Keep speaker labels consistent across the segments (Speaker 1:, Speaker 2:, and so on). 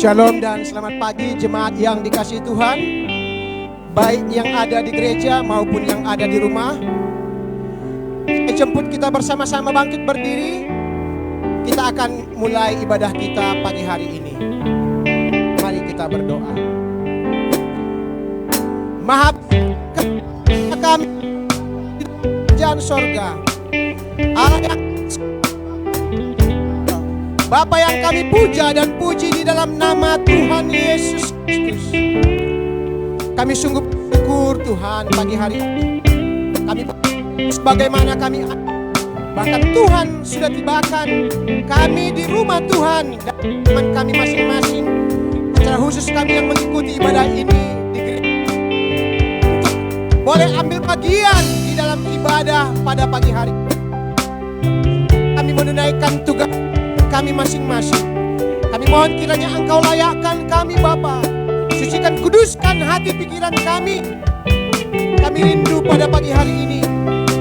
Speaker 1: Shalom dan selamat pagi jemaat yang dikasihi Tuhan, baik yang ada di gereja maupun yang ada di rumah. Saya jemput kita bersama-sama bangkit berdiri. Kita akan mulai ibadah kita pagi hari ini. Mari kita berdoa. Maha kami di kerajaan sorga, Allah yang Bapa yang kami puja dan puji di dalam nama Tuhan Yesus Kristus. Kami sungguh bersyukur Tuhan pagi hari ini. Kami sebagaimana kami, bahkan Tuhan sudah tibakan kami di rumah Tuhan dan teman kami masing-masing. Secara khusus kami yang mengikuti ibadah ini di gereja, boleh ambil bagian di dalam ibadah pada pagi hari. Kami menunaikan tugas kami masing-masing. Kami mohon kiranya Engkau layakkan kami Bapa. Sucikan, kuduskan hati pikiran kami. Kami rindu pada pagi hari ini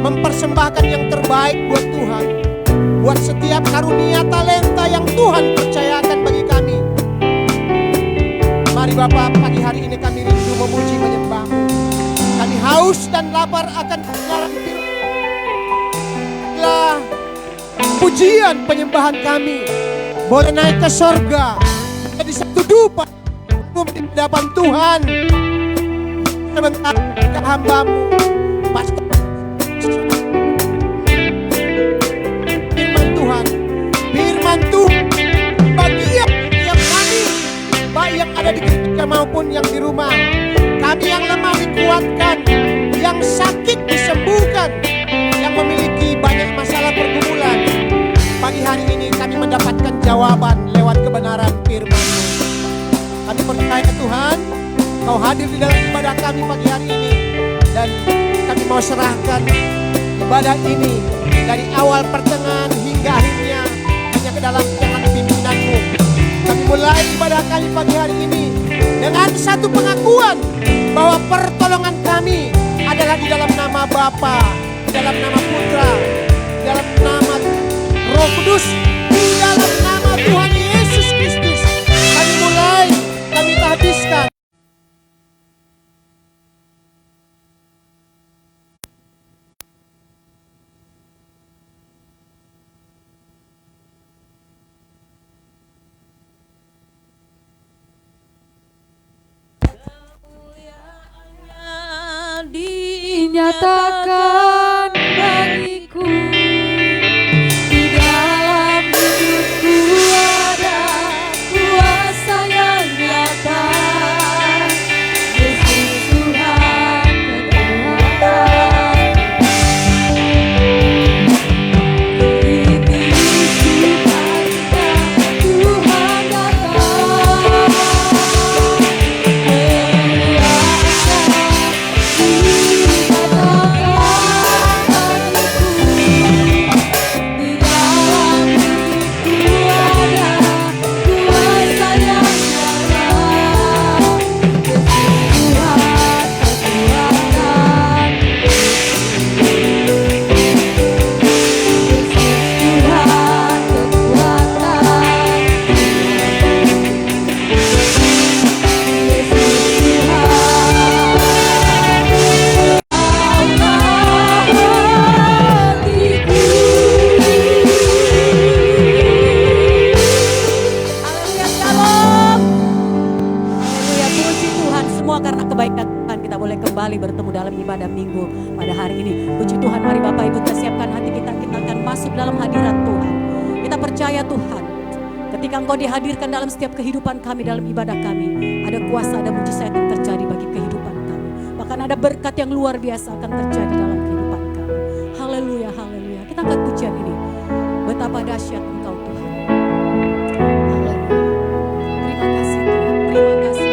Speaker 1: mempersembahkan yang terbaik buat Tuhan, buat setiap karunia talenta yang Tuhan percayakan bagi kami. Mari Bapa, pagi hari ini kami rindu memuji menyembah. Kami haus dan lapar akan kebenaran firman-Mu. Pujian penyembahan kami boleh naik ke sorga, jadi satu dupa di hadapan Tuhan. Sebentar ke hamba-Mu, pastor firman Tuhan bagian yang kami, baik yang ada di gereja maupun yang di rumah. Kami yang lemah dikuatkan, yang sakit disembuhkan, yang memiliki banyak masalah pergumulan. Pagi hari ini kami mendapatkan jawaban lewat kebenaran firman-Mu. Kami percaya Tuhan, Kau hadir di dalam ibadah kami pagi hari ini. Dan kami mau serahkan ibadah ini dari awal pertengahan hingga akhirnya hanya ke dalam tangan pimpinan-Mu. Kami mulai ibadah kami pagi hari ini dengan satu pengakuan bahwa pertolongan kami adalah di dalam nama Bapa, di dalam nama Putra, di dalam nama Roh Kudus, di dalam nama Tuhan Yesus Kristus. Kami mulai, kami habiskan.
Speaker 2: Kemuliaan dinyatakan bagiku. Bertemu dalam ibadah minggu pada hari ini. Puji Tuhan, mari Bapak Ibu kita siapkan hati kita. Kita akan masuk dalam hadirat Tuhan. Kita percaya Tuhan, ketika Engkau dihadirkan dalam setiap kehidupan kami, dalam ibadah kami, ada kuasa, ada mujizat yang terjadi bagi kehidupan kami. Bahkan ada berkat yang luar biasa akan terjadi dalam kehidupan kami. Haleluya, haleluya. Kita angkat pujian ini. Betapa dahsyat Engkau Tuhan. Haleluya. Terima kasih Tuhan. Terima kasih.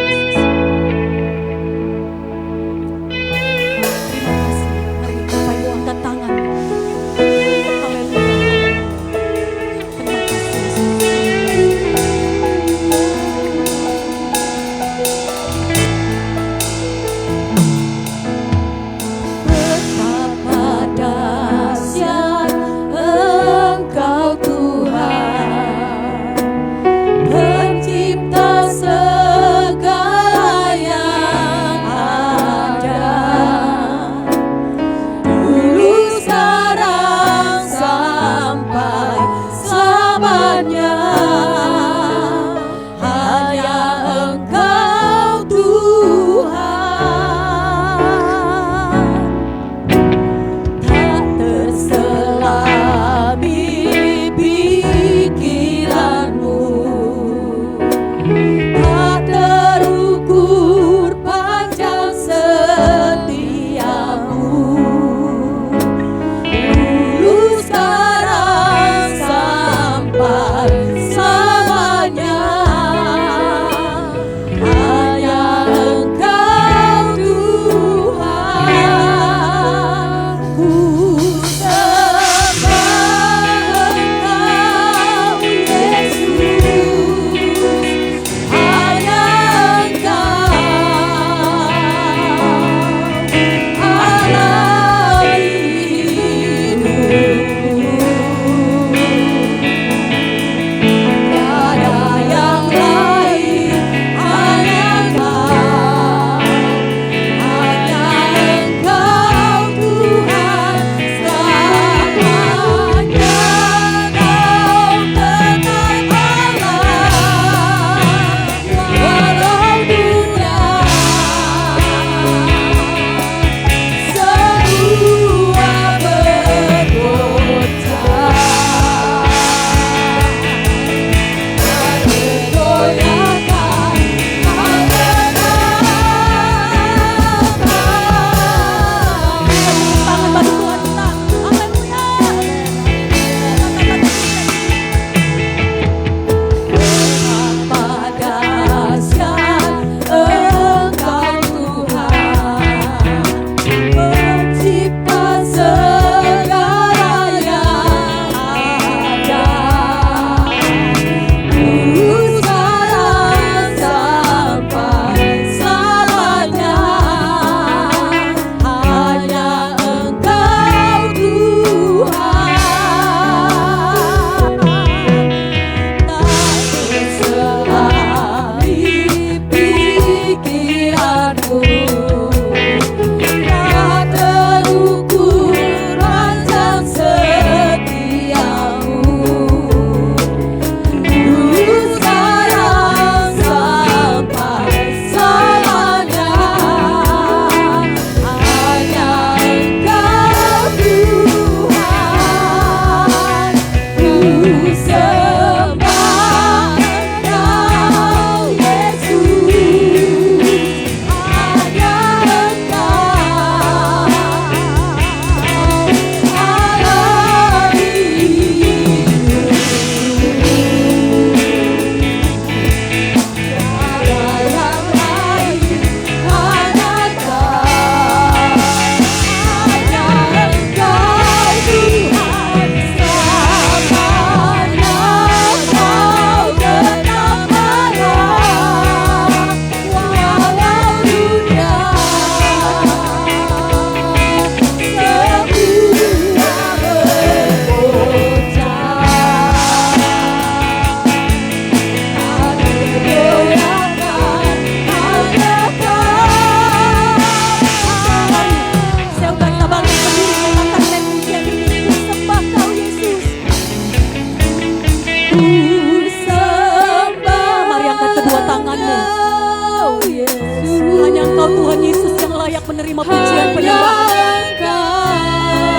Speaker 2: Hanya Engkau Tuhan Yesus yang layak menerima pujian penyembahan.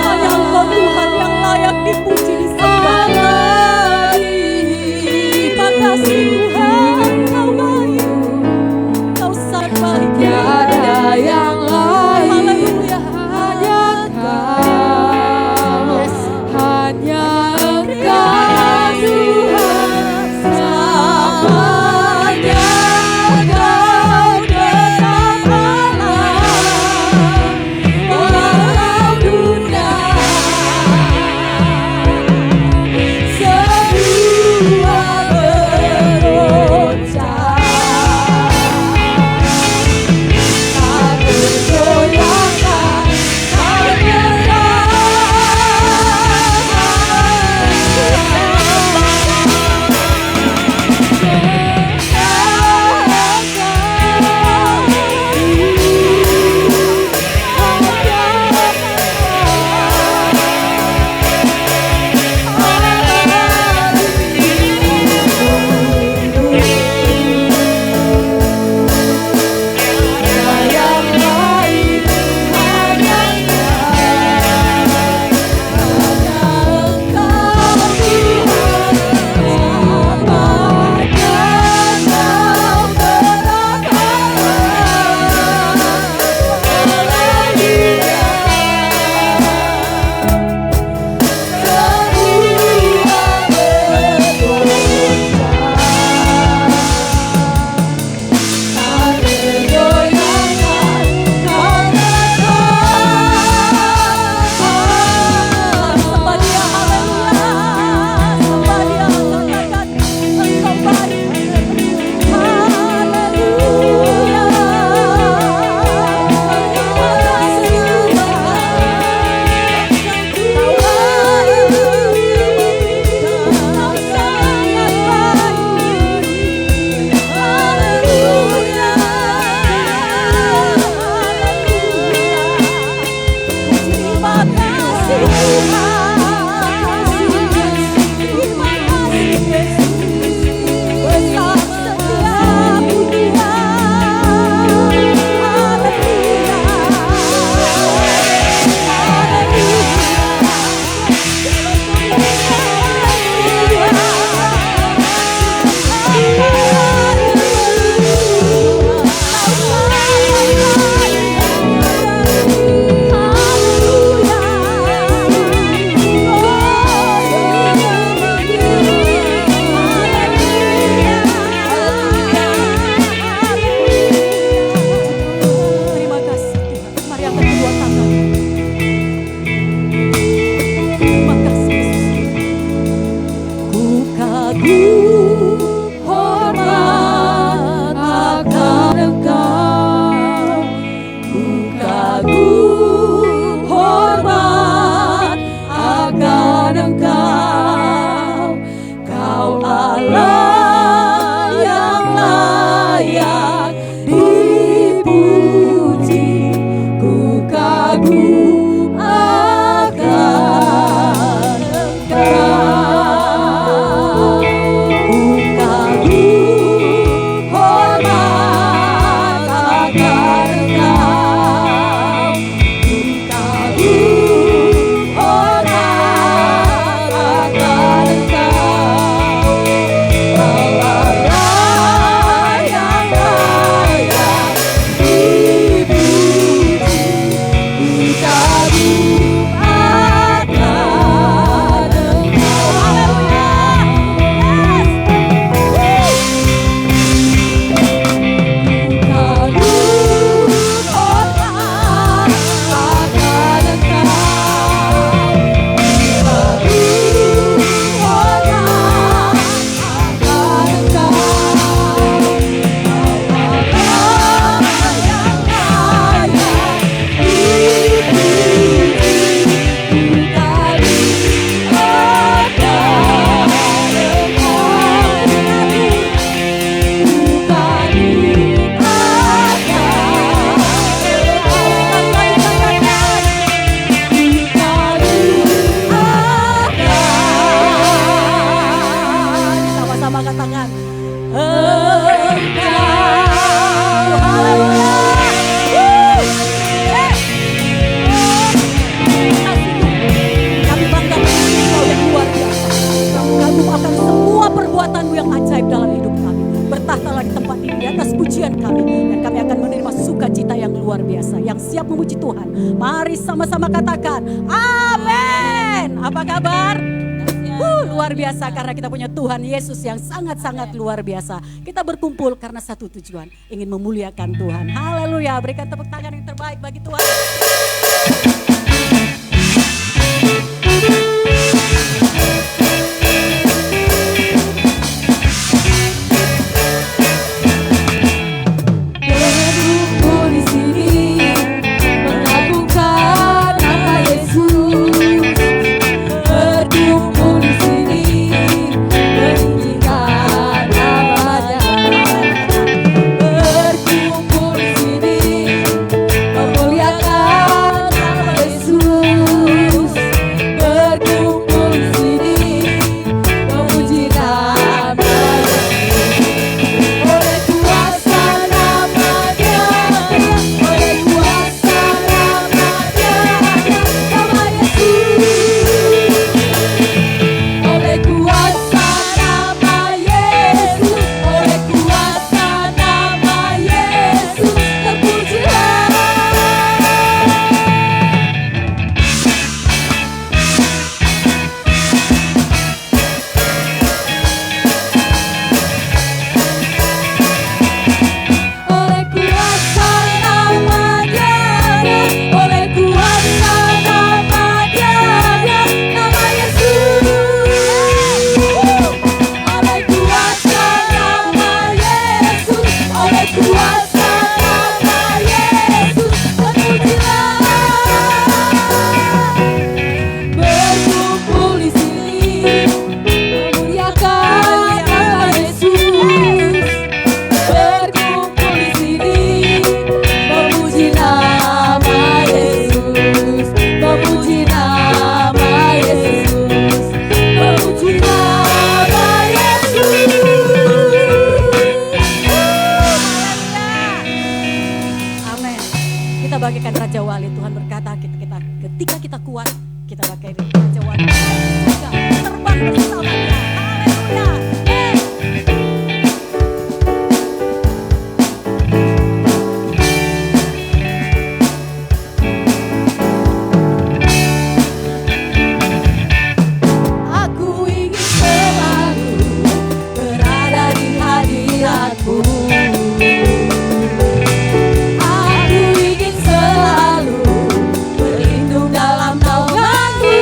Speaker 2: Hanya Engkau Tuhan yang layak dipuji, disembah. Terima kasih Tuhan, Kau baik, Kau sangat baik.
Speaker 3: Tiada yang lain,
Speaker 2: Haleluya.
Speaker 3: hanya Engkau, hanya Engkau Tuhan selamanya. Engkau tetap Allah, walau dunia
Speaker 2: luar biasa yang siap memuji Tuhan. Mari sama-sama katakan amin. Apa kabar? Luar biasa karena kita punya Tuhan Yesus yang sangat-sangat luar biasa. Kita berkumpul karena satu tujuan, ingin memuliakan Tuhan. Haleluya, berikan tepuk tangan yang terbaik bagi Tuhan.
Speaker 3: Berkumpul di sini, mengagungkan nama Yesus. Berkumpul di sini, meninggikan namanya. Berkumpul di sini, memuliakan nama Yesus. Berkumpul di sini, memuji nama Yesus. Oleh kuasa namanya, oleh kuasa namanya, nama Yesus. Oleh kuasa nama Yesus, oleh kuasa nama Yesus, terpujilah. Oleh kuasa namanya, oleh kuasa namanya, nama Yesus. Oleh kuasa nama Yesus, oleh kuasa nama Yesus, terpujilah. Berkumpul di sini, memuliakan nama Yesus. Berkumpul di sini, memuji nama Yesus, memuji nama Yesus, memuji nama Yesus.
Speaker 2: Amin. Kita bagikan Raja Wali. Tuhan berkata ketika kita kuat, kita pakai Raja Wali juga terbang bersamanya. Haleluya.
Speaker 3: Aku ingin selalu berada di hadirat-Mu. Aku ingin selalu berlindung dalam naungan-Mu.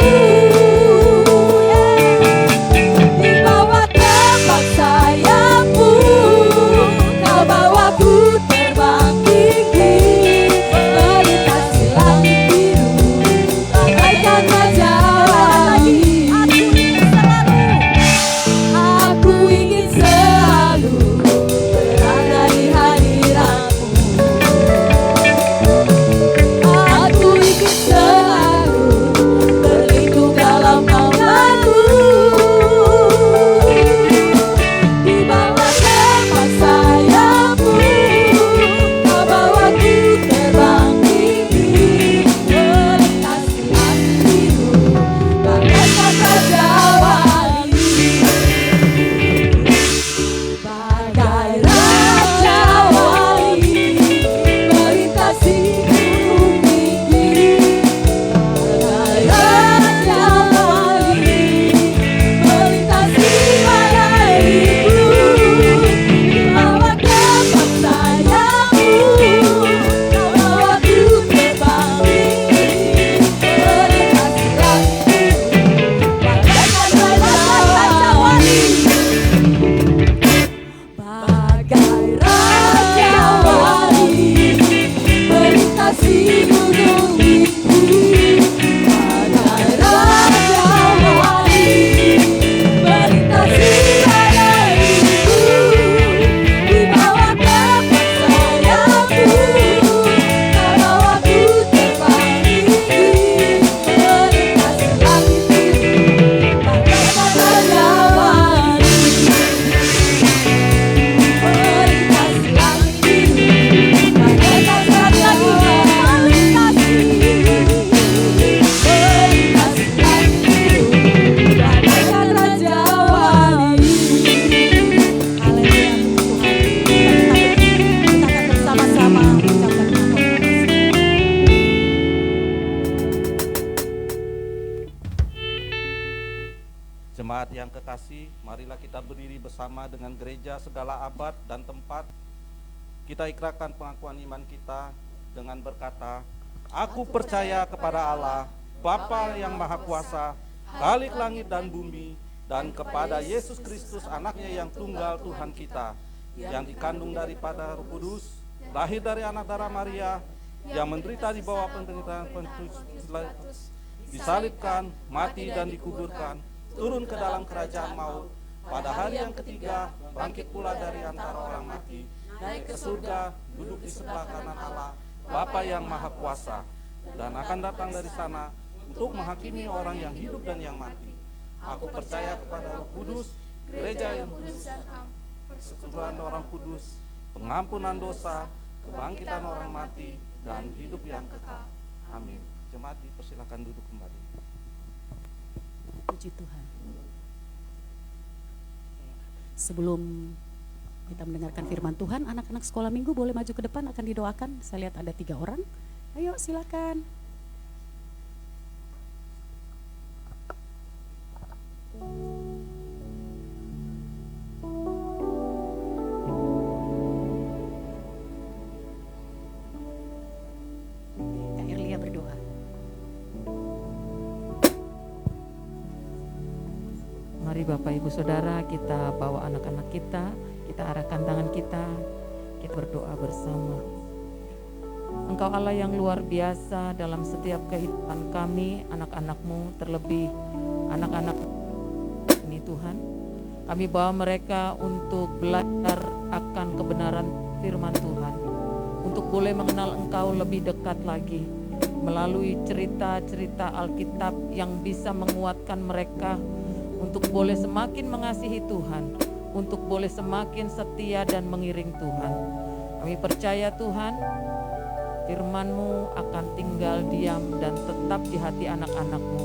Speaker 4: yang kekasih, marilah kita berdiri bersama dengan gereja segala abad dan tempat. Kita ikrarkan pengakuan iman kita dengan berkata, Aku percaya kepada Allah, Bapa yang Maha Kuasa, Khalik langit dan bumi, dan kepada Yesus Kristus anaknya yang tunggal Tuhan kita, yang dikandung daripada Roh Kudus, lahir dari anak darah Maria, yang menderita di bawah penderitaan Pilatus, disalibkan, mati dan dikuburkan, turun ke dalam kerajaan maut, pada hari yang ketiga bangkit pula dari antara orang mati, naik ke surga, duduk di sebelah kanan Allah, Bapa yang Maha Kuasa, dan akan datang dari sana untuk menghakimi orang yang hidup dan yang mati. Aku percaya kepada Roh Kudus, gereja yang kudus, persekutuan orang kudus, pengampunan dosa, kebangkitan orang mati, dan hidup yang kekal. Amin. Jemaat dipersilakan duduk kembali.
Speaker 2: Puji Tuhan. Sebelum kita mendengarkan firman Tuhan, anak-anak sekolah minggu boleh maju ke depan, akan didoakan. Saya lihat ada 3 orang. Ayo silakan. Kak Erlia berdoa.
Speaker 5: Mari Bapak Ibu Saudara, kita bawa anak-anak kita arahkan tangan kita berdoa bersama. Engkau Allah yang luar biasa dalam setiap kehidupan kami, anak-anak-Mu, terlebih anak-anak ini Tuhan. Kami bawa mereka untuk belajar akan kebenaran firman Tuhan, untuk boleh mengenal Engkau lebih dekat lagi, melalui cerita-cerita Alkitab yang bisa menguatkan mereka untuk boleh semakin mengasihi Tuhan, untuk boleh semakin setia dan mengiring Tuhan. Kami percaya Tuhan, firman-Mu akan tinggal diam dan tetap di hati anak-anak-Mu.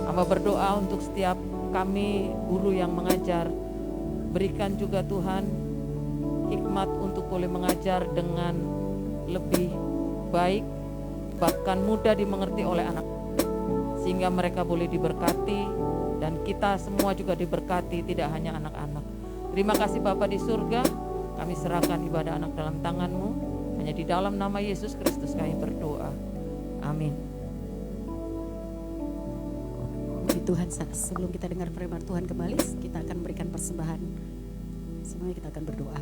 Speaker 5: Hamba berdoa untuk setiap kami guru yang mengajar, berikan juga Tuhan hikmat untuk boleh mengajar dengan lebih baik, bahkan mudah dimengerti oleh anak, sehingga mereka boleh diberkati dan kita semua juga diberkati, tidak hanya anak-anak. Terima kasih Bapa di surga, kami serahkan ibadah anak dalam tangan-Mu, hanya di dalam nama Yesus Kristus kami berdoa. Amin.
Speaker 2: Puji Tuhan, sebelum kita dengar firman Tuhan kembali, kita akan memberikan persembahan. Semuanya kita akan berdoa.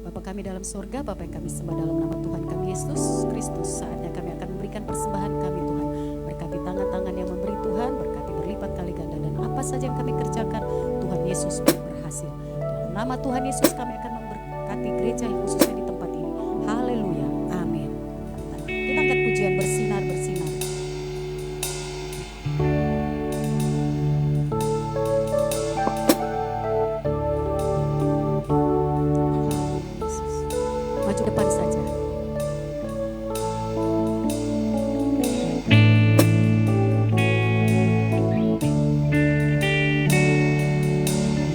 Speaker 2: Bapa kami dalam surga, Bapa yang kami sembah dalam nama Tuhan kami Yesus Kristus, saatnya kami akan memberikan persembahan kami Tuhan. Berkati tangan-tangan yang memberi Tuhan, berkati berlipat kali ganda, dan apa saja yang kami kerjakan, Tuhan Yesus berhasil. Dalam nama Tuhan Yesus kami akan memberkati gereja khususnya di tempat ini. Haleluya, amin. Kita angkat pujian bersinar-bersinar. Maju depan saja.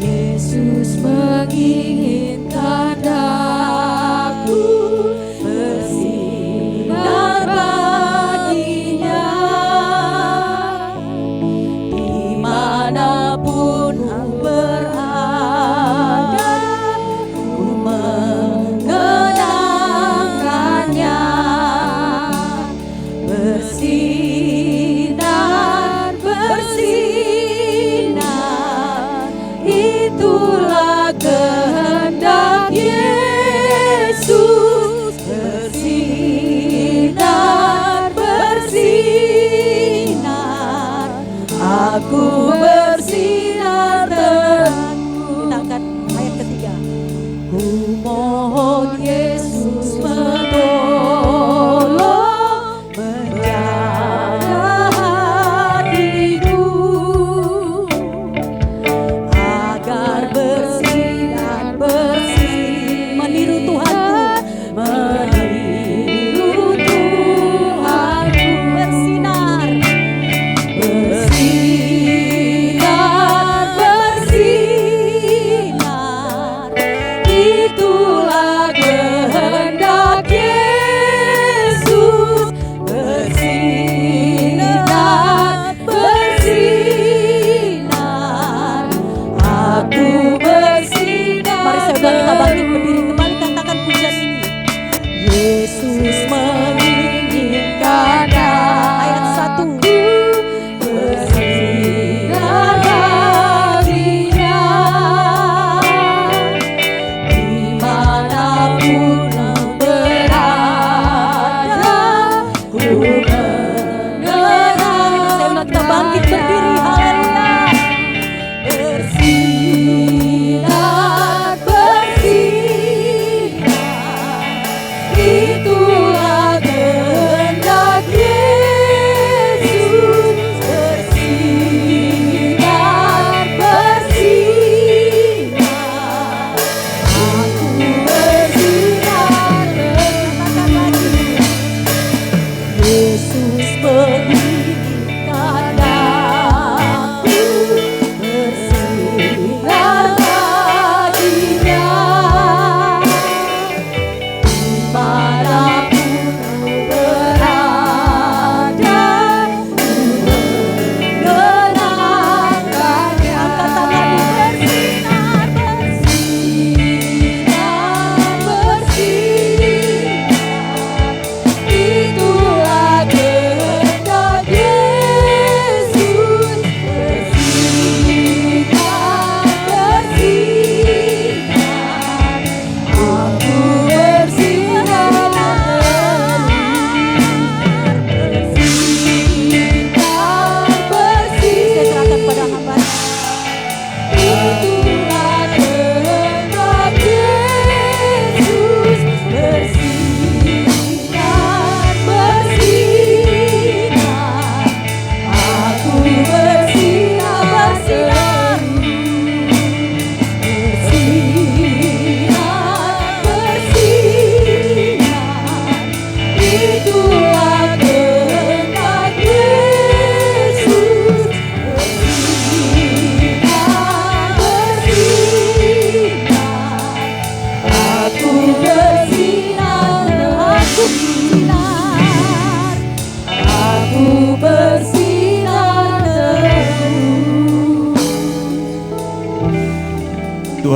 Speaker 3: Yesus menginginkan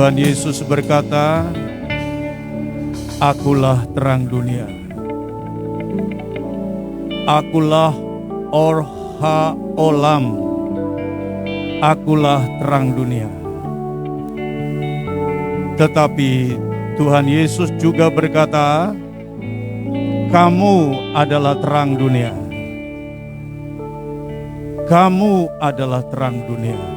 Speaker 6: Tuhan Yesus berkata, "Akulah terang dunia. Akulah Or Ha-Olam. Akulah terang dunia." Tetapi Tuhan Yesus juga berkata, "Kamu adalah terang dunia. Kamu adalah terang dunia."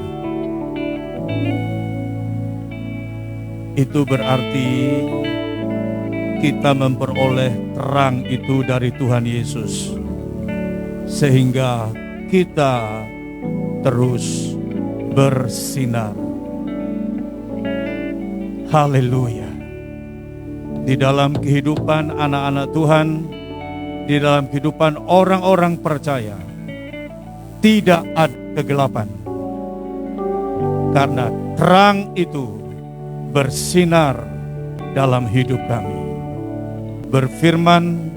Speaker 6: Itu berarti kita memperoleh terang itu dari Tuhan Yesus, sehingga kita terus bersinar. Haleluya. Di dalam kehidupan anak-anak Tuhan, di dalam kehidupan orang-orang percaya, tidak ada kegelapan, karena terang itu bersinar dalam hidup kami. Berfirman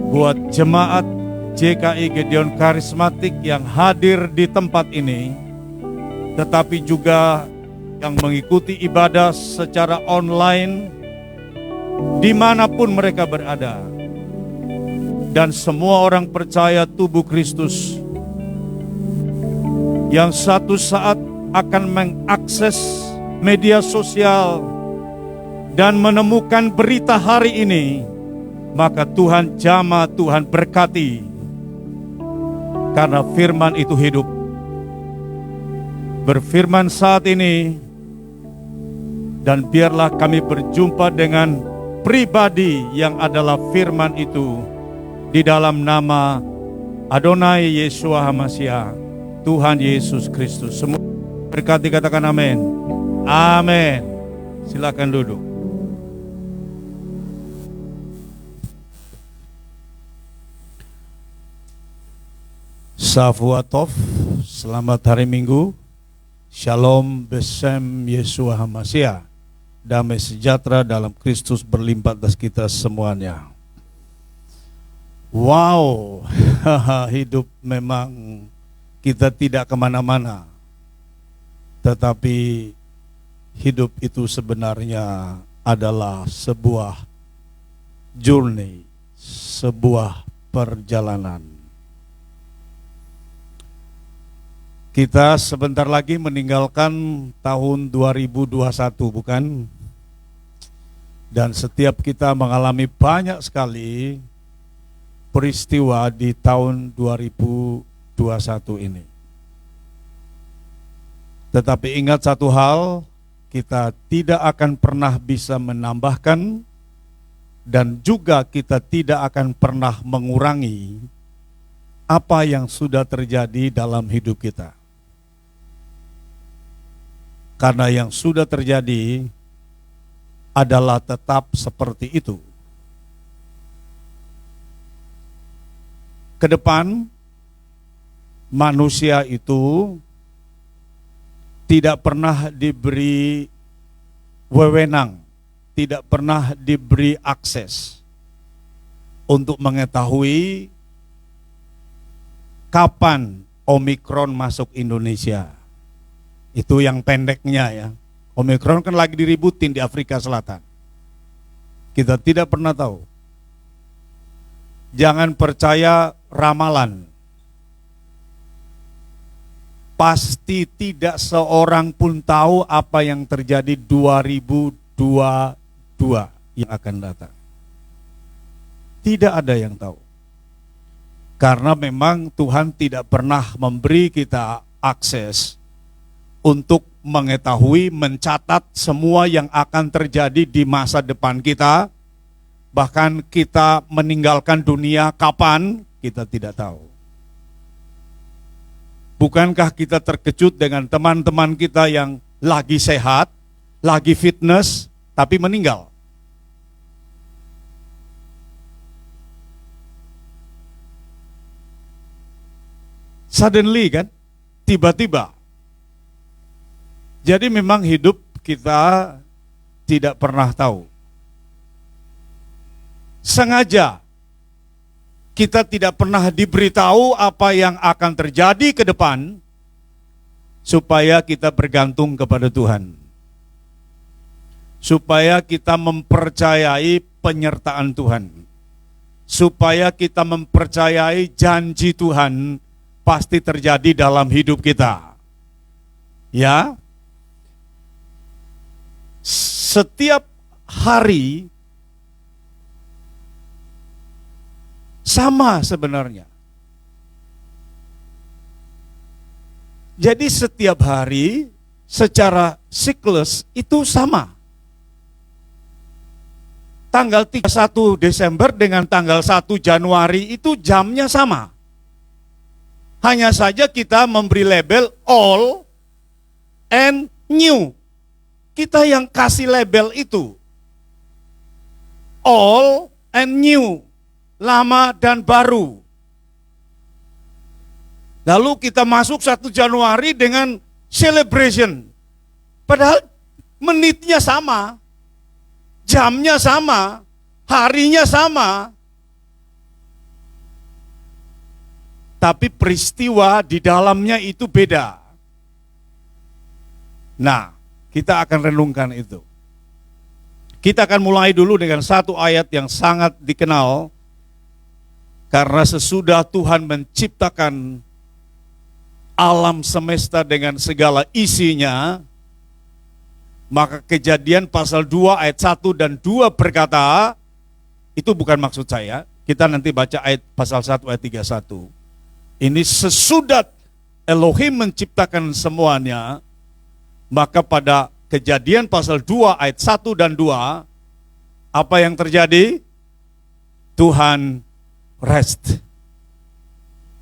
Speaker 6: buat jemaat JKI Gedeon Karismatik yang hadir di tempat ini, tetapi juga yang mengikuti ibadah secara online dimanapun mereka berada, dan semua orang percaya tubuh Kristus yang satu saat akan mengakses media sosial dan menemukan berita hari ini, maka Tuhan jamah, Tuhan berkati, karena firman itu hidup. Berfirman saat ini, dan biarlah kami berjumpa dengan pribadi yang adalah firman itu, di dalam nama Adonai Yeshua HaMashiach, Tuhan Yesus Kristus. Semua berkati, katakan amin. Amin. Silakan duduk. Shavuot, selamat hari Minggu. Shalom besem Yeshua HaMashiach. Damai sejahtera dalam Kristus berlimpah atas kita semuanya. Wow, hidup memang kita tidak kemana-mana, tetapi hidup itu sebenarnya adalah sebuah journey, sebuah perjalanan. Kita sebentar lagi meninggalkan tahun 2021, bukan? Dan setiap kita mengalami banyak sekali peristiwa di tahun 2021 ini. Tetapi ingat satu hal, kita tidak akan pernah bisa menambahkan, dan juga kita tidak akan pernah mengurangi apa yang sudah terjadi dalam hidup kita. Karena yang sudah terjadi adalah tetap seperti itu. Ke depan, manusia itu tidak pernah diberi wewenang, tidak pernah diberi akses untuk mengetahui kapan Omikron masuk Indonesia. Itu yang pendeknya ya. Omikron kan lagi diributin di Afrika Selatan. Kita tidak pernah tahu. Jangan percaya ramalan. Pasti tidak seorang pun tahu apa yang terjadi 2022 yang akan datang. Tidak ada yang tahu. Karena memang Tuhan tidak pernah memberi kita akses untuk mengetahui, mencatat semua yang akan terjadi di masa depan kita. Bahkan kita meninggalkan dunia kapan, kita tidak tahu. Bukankah kita terkejut dengan teman-teman kita yang lagi sehat, lagi fitness, tapi meninggal? Suddenly kan, tiba-tiba. Jadi memang hidup kita tidak pernah tahu. Sengaja kita tidak pernah diberitahu apa yang akan terjadi ke depan, supaya kita bergantung kepada Tuhan. supaya kita mempercayai penyertaan Tuhan, supaya kita mempercayai janji Tuhan pasti terjadi dalam hidup kita. Ya, setiap hari sama sebenarnya. Jadi setiap hari secara siklus itu sama. Tanggal 31 Desember dengan tanggal 1 Januari itu jamnya sama. Hanya saja kita memberi label all and new. Kita yang kasih label itu. All and new. Lama dan baru. Lalu kita masuk 1 Januari dengan celebration. Padahal menitnya sama, jamnya sama, harinya sama. Tapi peristiwa di dalamnya itu beda. Nah, kita akan renungkan itu. Kita akan mulai dulu dengan satu ayat yang sangat dikenal. Karena sesudah Tuhan menciptakan alam semesta dengan segala isinya, maka Kejadian pasal 2 ayat 1 dan 2 berkata, itu bukan maksud saya, kita nanti baca ayat pasal 1 ayat 31. Ini sesudah Elohim menciptakan semuanya, maka pada Kejadian pasal 2 ayat 1 dan 2, apa yang terjadi? Tuhan rest.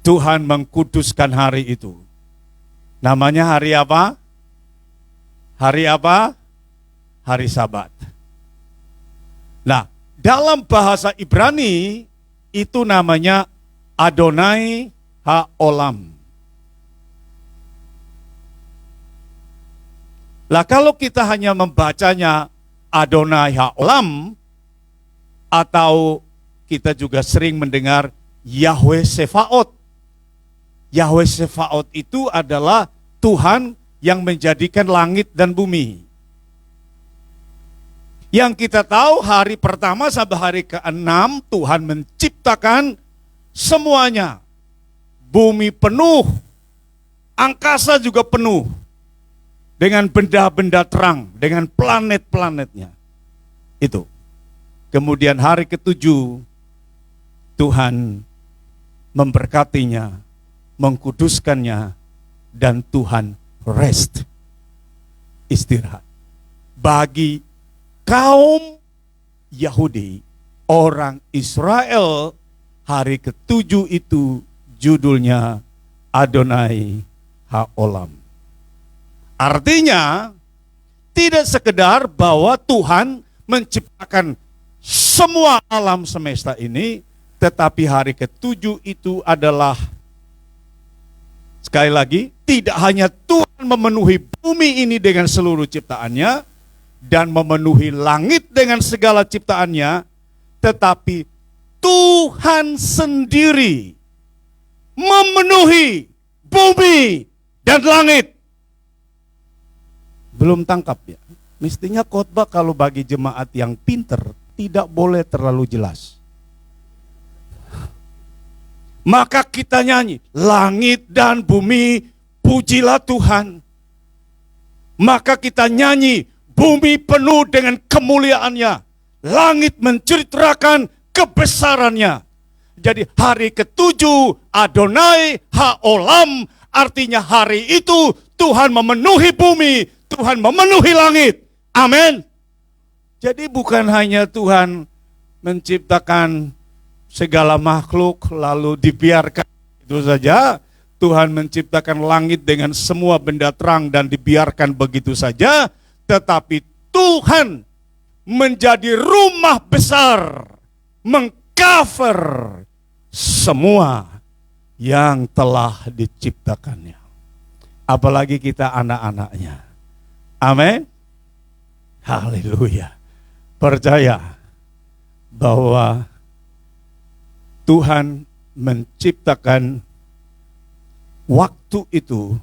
Speaker 6: Tuhan mengkuduskan hari itu. Namanya hari apa? Hari apa? Hari Sabat. Nah, dalam bahasa Ibrani itu namanya Adonai Haolam. Lah kalau kita hanya membacanya Adonai Haolam, atau kita juga sering mendengar Yahweh Sefaot. Yahweh Sefaot itu adalah Tuhan yang menjadikan langit dan bumi. Yang kita tahu hari pertama sampai hari ke-6 Tuhan menciptakan semuanya. Bumi penuh, angkasa juga penuh. Dengan benda-benda terang, dengan planet-planetnya. Itu. Kemudian hari ke-7 Tuhan memberkatinya, mengkuduskannya, dan Tuhan rest, istirahat. Bagi kaum Yahudi, orang Israel, hari ke-7 itu judulnya Adonai Haolam. Artinya, tidak sekedar bahwa Tuhan menciptakan semua alam semesta ini, tetapi hari ke-7 itu adalah, sekali lagi, tidak hanya Tuhan memenuhi bumi ini dengan seluruh ciptaannya, dan memenuhi langit dengan segala ciptaannya, tetapi Tuhan sendiri memenuhi bumi dan langit. Belum tangkap ya? Mestinya khotbah kalau bagi jemaat yang pinter, tidak boleh terlalu jelas. Maka kita nyanyi, langit dan bumi pujilah Tuhan. Maka kita nyanyi, bumi penuh dengan kemuliaannya. Langit menceritakan kebesarannya. Jadi hari ke-7 Adonai Haolam, artinya hari itu Tuhan memenuhi bumi, Tuhan memenuhi langit. Amin. Jadi bukan hanya Tuhan menciptakan segala makhluk lalu dibiarkan itu saja. Tuhan menciptakan langit dengan semua benda terang dan dibiarkan begitu saja. Tetapi Tuhan menjadi rumah besar, mengcover semua yang telah diciptakannya. Apalagi kita anak-anaknya. Amin. Haleluya. Percaya bahwa Tuhan menciptakan waktu itu,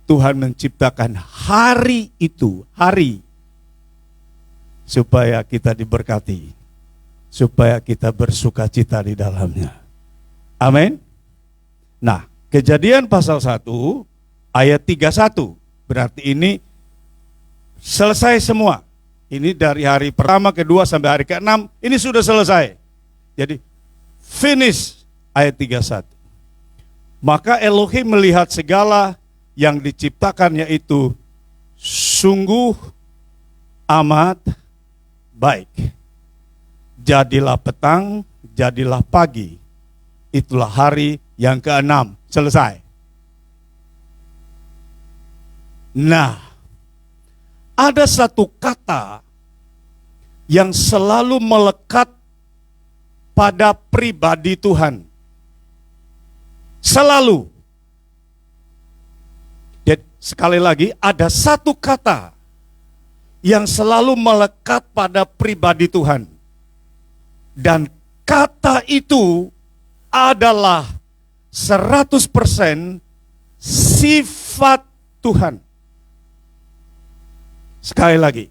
Speaker 6: Tuhan menciptakan hari itu, hari supaya kita diberkati, supaya kita bersuka cita di dalamnya. Amin. Nah, Kejadian pasal 1 ayat 31, berarti ini selesai semua. Ini dari hari pertama, kedua sampai hari ke-6, ini sudah selesai. Jadi finish ayat 31. Maka Elohim melihat segala yang diciptakannya itu sungguh amat baik. Jadilah petang, jadilah pagi. Itulah hari yang ke-6, selesai. Nah, ada satu kata yang selalu melekat pada pribadi Tuhan. Selalu. Dan sekali lagi, ada satu kata yang selalu melekat pada pribadi Tuhan. Dan kata itu adalah 100% sifat Tuhan. Sekali lagi,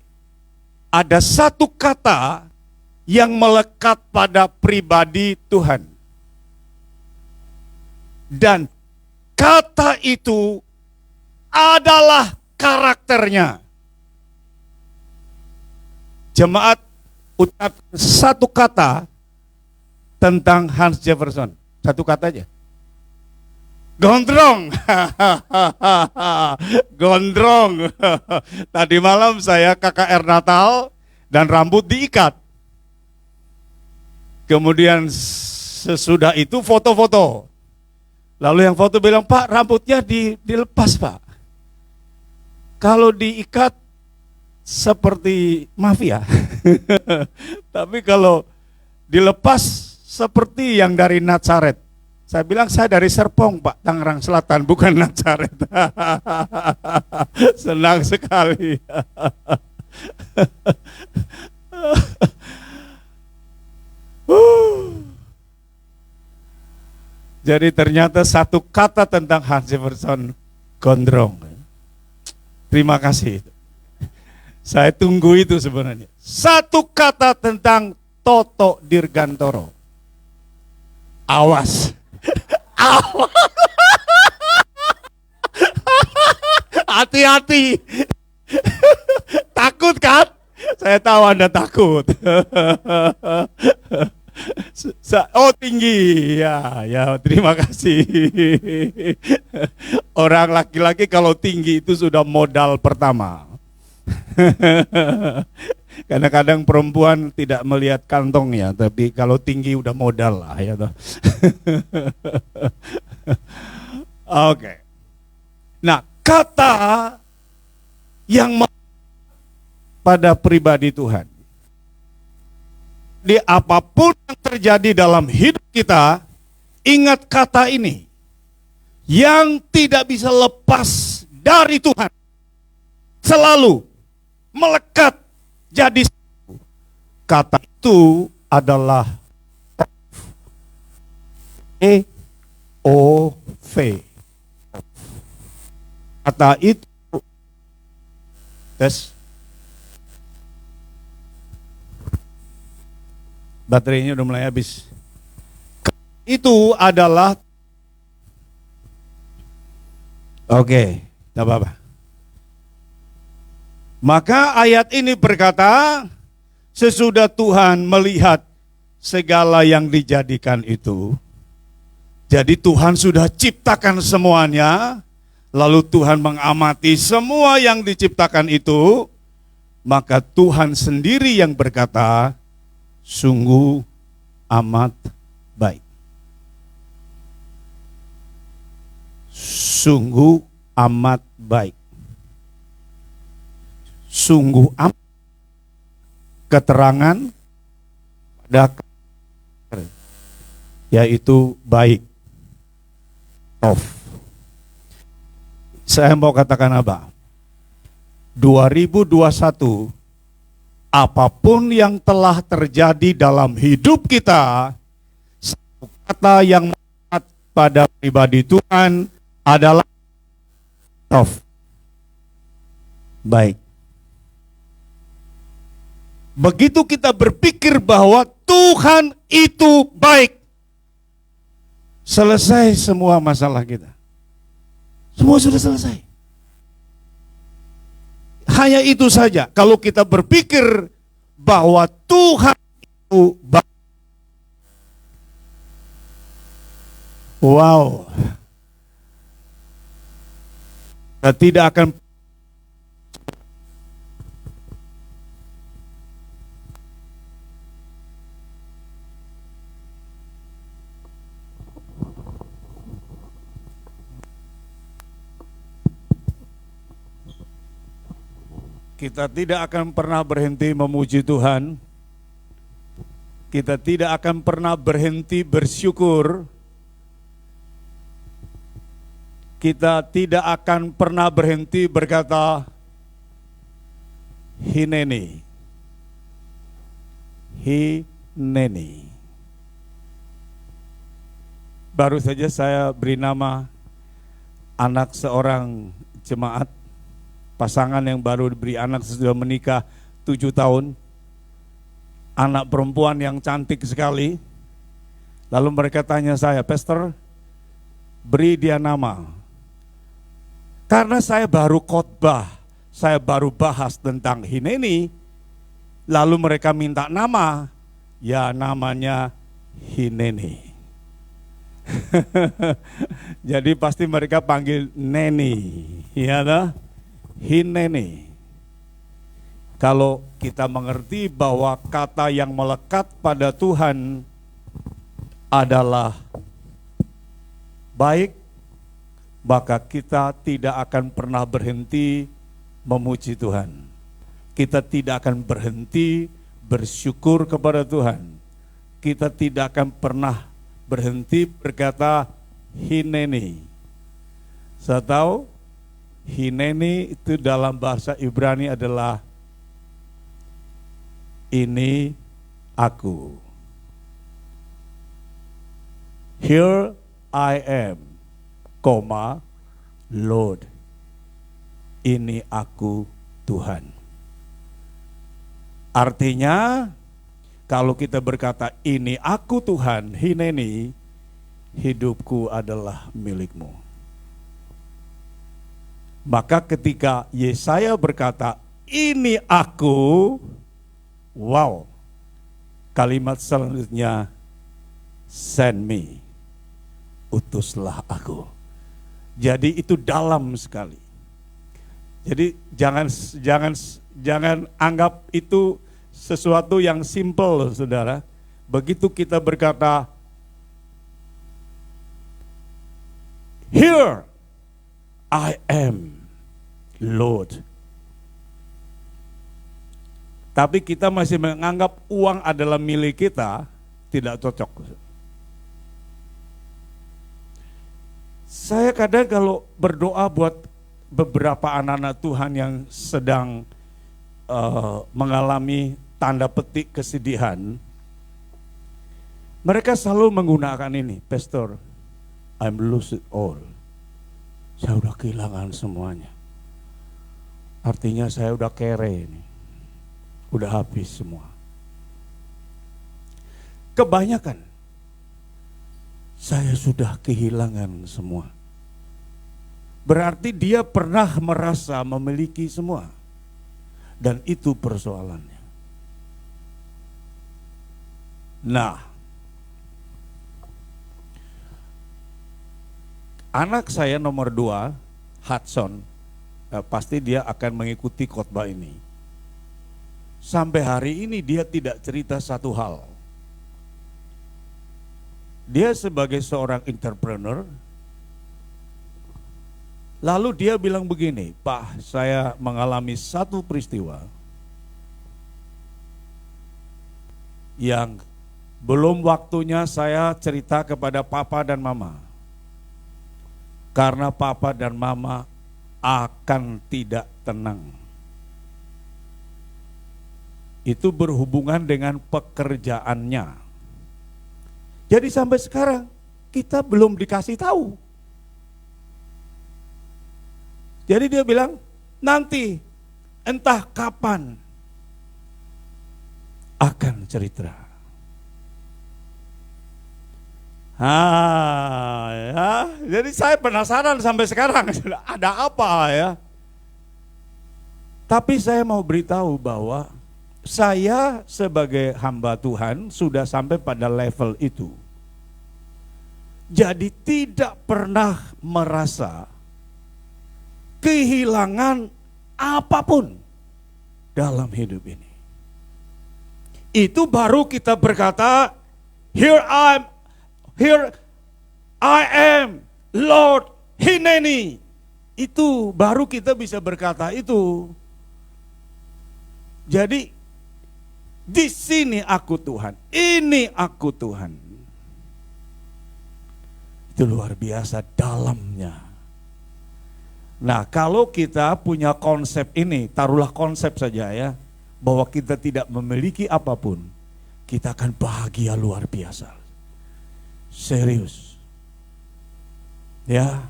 Speaker 6: ada satu kata yang melekat pada pribadi Tuhan. Dan kata itu adalah karakternya. Jemaat ucap satu kata tentang Hans Jefferson. Satu kata aja. Gondrong. Gondrong. Tadi malam saya KKR Natal dan rambut diikat. Kemudian sesudah itu foto-foto. Lalu yang foto bilang, "Pak, rambutnya dilepas, Pak. Kalau diikat seperti mafia." Tapi kalau dilepas seperti yang dari Nazaret. Saya bilang, "Saya dari Serpong, Pak, Tangerang Selatan, bukan Nazaret." Senang sekali. Jadi ternyata satu kata tentang Hans Jefferson, gondrong. Terima kasih. Saya tunggu itu sebenarnya. Satu kata tentang Toto Dirgantoro. Awas. Awas. Hati-hati. Takut kan? Saya tahu Anda takut. Oh, tinggi. Ya, terima kasih. Orang laki-laki kalau tinggi itu sudah modal pertama. Kadang-kadang perempuan tidak melihat kantongnya, tapi kalau tinggi udah modal lah ya toh. Oke. Nah, kata yang pada pribadi Tuhan. Di apapun yang terjadi dalam hidup kita, ingat kata ini. Yang tidak bisa lepas dari Tuhan. Selalu melekat jadi satu. Kata itu adalah EOV. Kata itu baterainya udah mulai habis. Itu adalah oke, tidak apa-apa. Maka ayat ini berkata, sesudah Tuhan melihat segala yang dijadikan itu, jadi Tuhan sudah ciptakan semuanya, lalu Tuhan mengamati semua yang diciptakan itu, maka Tuhan sendiri yang berkata, sungguh amat baik. Sungguh amat baik. Sungguh amat. Keterangan pada yaitu baik. Tov. Saya mau katakan apa? 2021, apapun yang telah terjadi dalam hidup kita, satu kata yang melekat pada pribadi Tuhan adalah Tov. Baik. Begitu kita berpikir bahwa Tuhan itu baik, selesai semua masalah kita. Semua sudah selesai. Hanya itu saja. Kalau kita berpikir bahwa Tuhan itu baik. Wow. Kita tidak akan pernah berhenti memuji Tuhan. Kita tidak akan pernah berhenti bersyukur. Kita tidak akan pernah berhenti berkata, Hineni. Hineni. Baru saja saya beri nama anak seorang jemaat, pasangan yang baru diberi anak sudah menikah 7 tahun, anak perempuan yang cantik sekali. Lalu mereka tanya saya, Pastor, beri dia nama. Karena saya baru khotbah, saya baru bahas tentang Hineni, lalu mereka minta nama, ya namanya Hineni. Jadi pasti mereka panggil Neni, ya dah? Hineni. Kalau kita mengerti bahwa kata yang melekat pada Tuhan adalah baik, maka kita tidak akan pernah berhenti memuji Tuhan. Kita tidak akan berhenti bersyukur kepada Tuhan. Kita tidak akan pernah berhenti berkata Hineni. Saya tahu Hineni itu dalam bahasa Ibrani adalah ini aku. Here I am, Lord. Ini aku Tuhan. Artinya kalau kita berkata ini aku Tuhan, Hineni, hidupku adalah milikmu. Maka ketika Yesaya berkata ini aku, wow, kalimat selanjutnya, send me, utuslah aku. Jadi itu dalam sekali. Jadi jangan anggap itu sesuatu yang simple, saudara. Begitu kita berkata, here I am, Lord. Tapi kita masih menganggap uang adalah milik kita, tidak cocok. Saya kadang kalau berdoa buat beberapa anak-anak Tuhan yang sedang mengalami tanda petik kesedihan, mereka selalu menggunakan ini, Pastor, I'm lose it all. Saya udah kehilangan semuanya. Artinya saya udah kere ini. Udah habis semua. Kebanyakan saya sudah kehilangan semua. Berarti dia pernah merasa memiliki semua. Dan itu persoalannya. Nah, anak saya nomor 2, Hudson, pasti dia akan mengikuti khotbah ini. Sampai hari ini dia tidak cerita satu hal. Dia sebagai seorang entrepreneur, lalu dia bilang begini, Pak, saya mengalami satu peristiwa yang belum waktunya saya cerita kepada papa dan mama. Karena papa dan mama akan tidak tenang. Itu berhubungan dengan pekerjaannya. Jadi sampai sekarang kita belum dikasih tahu. Jadi dia bilang, nanti entah kapan akan cerita. Ya. Jadi saya penasaran sampai sekarang ada apa ya. Tapi saya mau beritahu bahwa saya sebagai hamba Tuhan sudah sampai pada level itu. Jadi tidak pernah merasa kehilangan apapun dalam hidup ini. Itu baru kita berkata, here I am, Lord, hineni. Itu baru kita bisa berkata itu. Jadi di sini aku Tuhan, ini aku Tuhan. Itu luar biasa dalamnya. Nah, kalau kita punya konsep ini, taruhlah konsep saja ya, bahwa kita tidak memiliki apapun, kita akan bahagia luar biasa. Serius. Ya.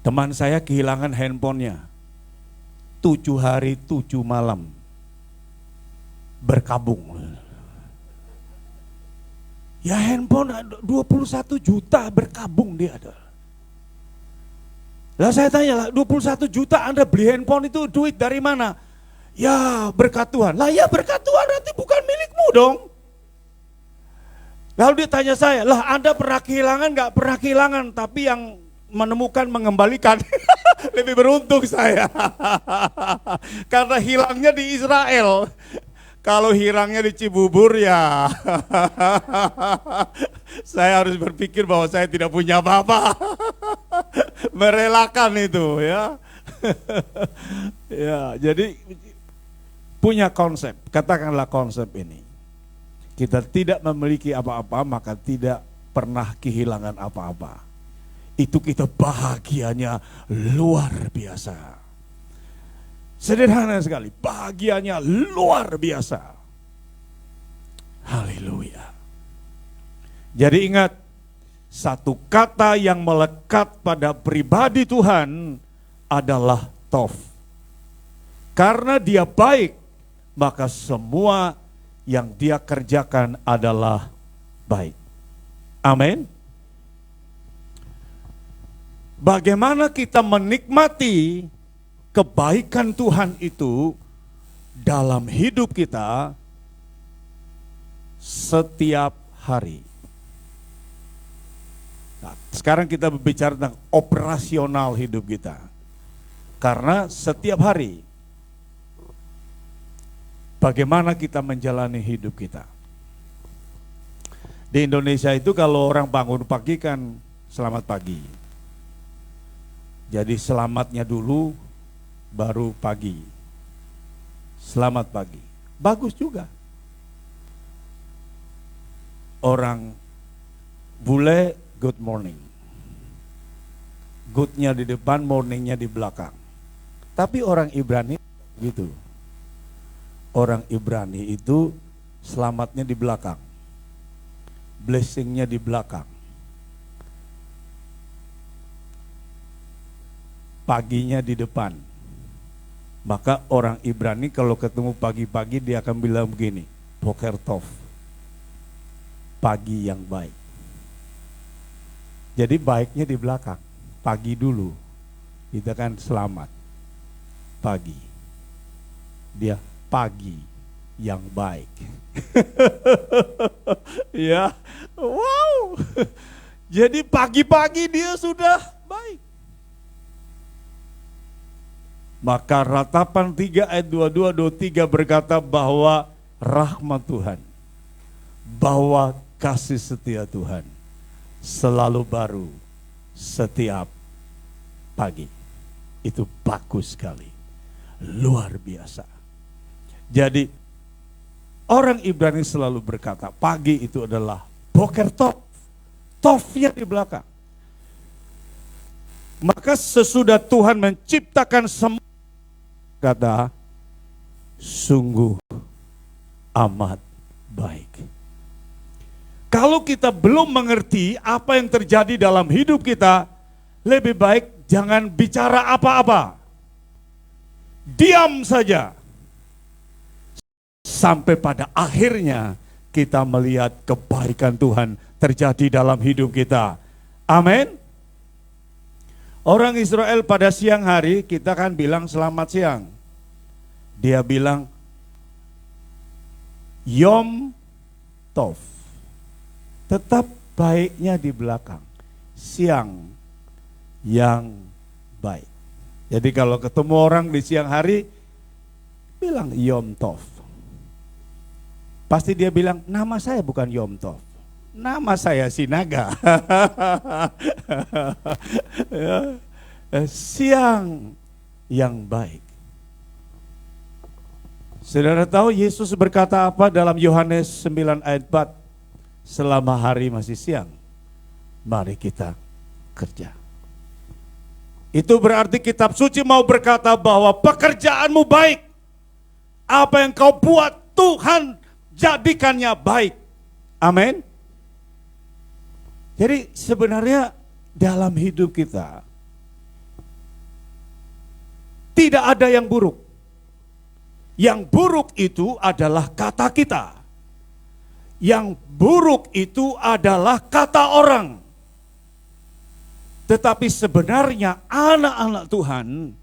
Speaker 6: Teman saya kehilangan handphonenya. 7 hari 7 malam berkabung. Ya handphone 21 juta berkabung dia ada. Lah saya tanya lah, 21 juta Anda beli handphone itu duit dari mana? Ya berkat Tuhan. Lah ya berkat Tuhan nanti bukan milikmu dong. Lalu dia tanya saya, lah Anda pernah kehilangan? Gak pernah kehilangan, tapi yang menemukan mengembalikan. Lebih beruntung saya. Karena hilangnya di Israel. Kalau hilangnya di Cibubur ya saya harus berpikir bahwa saya tidak punya apa-apa. Merelakan itu ya. Ya, jadi punya konsep, katakanlah konsep ini. Kita tidak memiliki apa-apa, maka tidak pernah kehilangan apa-apa. Itu kita bahagianya luar biasa. Sederhana sekali, bahagianya luar biasa. Haleluya. Jadi ingat, satu kata yang melekat pada pribadi Tuhan adalah Tov. Karena dia baik, maka semua yang dia kerjakan adalah baik. Amin. Bagaimana kita menikmati kebaikan Tuhan itu dalam hidup kita setiap hari. Nah, sekarang kita berbicara tentang operasional hidup kita. Karena setiap hari bagaimana kita menjalani hidup kita. Di Indonesia itu kalau orang bangun pagi kan selamat pagi. Jadi selamatnya dulu baru pagi. Selamat pagi. Bagus juga. Orang bule good morning. Goodnya di depan, morningnya di belakang. Tapi orang Ibrani gitu. Orang Ibrani itu selamatnya di belakang. Blessingnya di belakang. Paginya di depan. Maka orang Ibrani kalau ketemu pagi-pagi dia akan bilang begini, Boker Tov, pagi yang baik. Jadi baiknya di belakang, pagi dulu, kita kan selamat, pagi. Dia pagi yang baik. Ya, wow. Jadi pagi-pagi dia sudah baik. Maka Ratapan 3 ayat 22-23 berkata bahwa rahmat Tuhan, bahwa kasih setia Tuhan selalu baru setiap pagi. Itu bagus sekali, luar biasa. Jadi orang Ibrani selalu berkata pagi itu adalah Boker Tov, Tovnya di belakang. Maka sesudah Tuhan menciptakan semua, kata, sungguh amat baik. Kalau kita belum mengerti apa yang terjadi dalam hidup kita, lebih baik jangan bicara apa-apa. Diam saja. Sampai pada akhirnya kita melihat kebaikan Tuhan terjadi dalam hidup kita. Amin. Orang Israel pada siang hari, kita kan bilang selamat siang. Dia bilang Yom Tov. Tetap baiknya di belakang. Siang yang baik. Jadi kalau ketemu orang di siang hari, bilang Yom Tov. Pasti dia bilang, nama saya bukan Yom Tov. Nama saya Sinaga. Siang yang baik. Saudara tahu Yesus berkata apa dalam Yohanes 9 ayat 4? Selama hari masih siang, mari kita kerja. Itu berarti kitab suci mau berkata bahwa pekerjaanmu baik. Apa yang kau buat Tuhan jadikannya baik. Amin. Jadi sebenarnya dalam hidup kita tidak ada yang buruk. Yang buruk itu adalah kata kita. Yang buruk itu adalah kata orang. Tetapi sebenarnya anak-anak Tuhan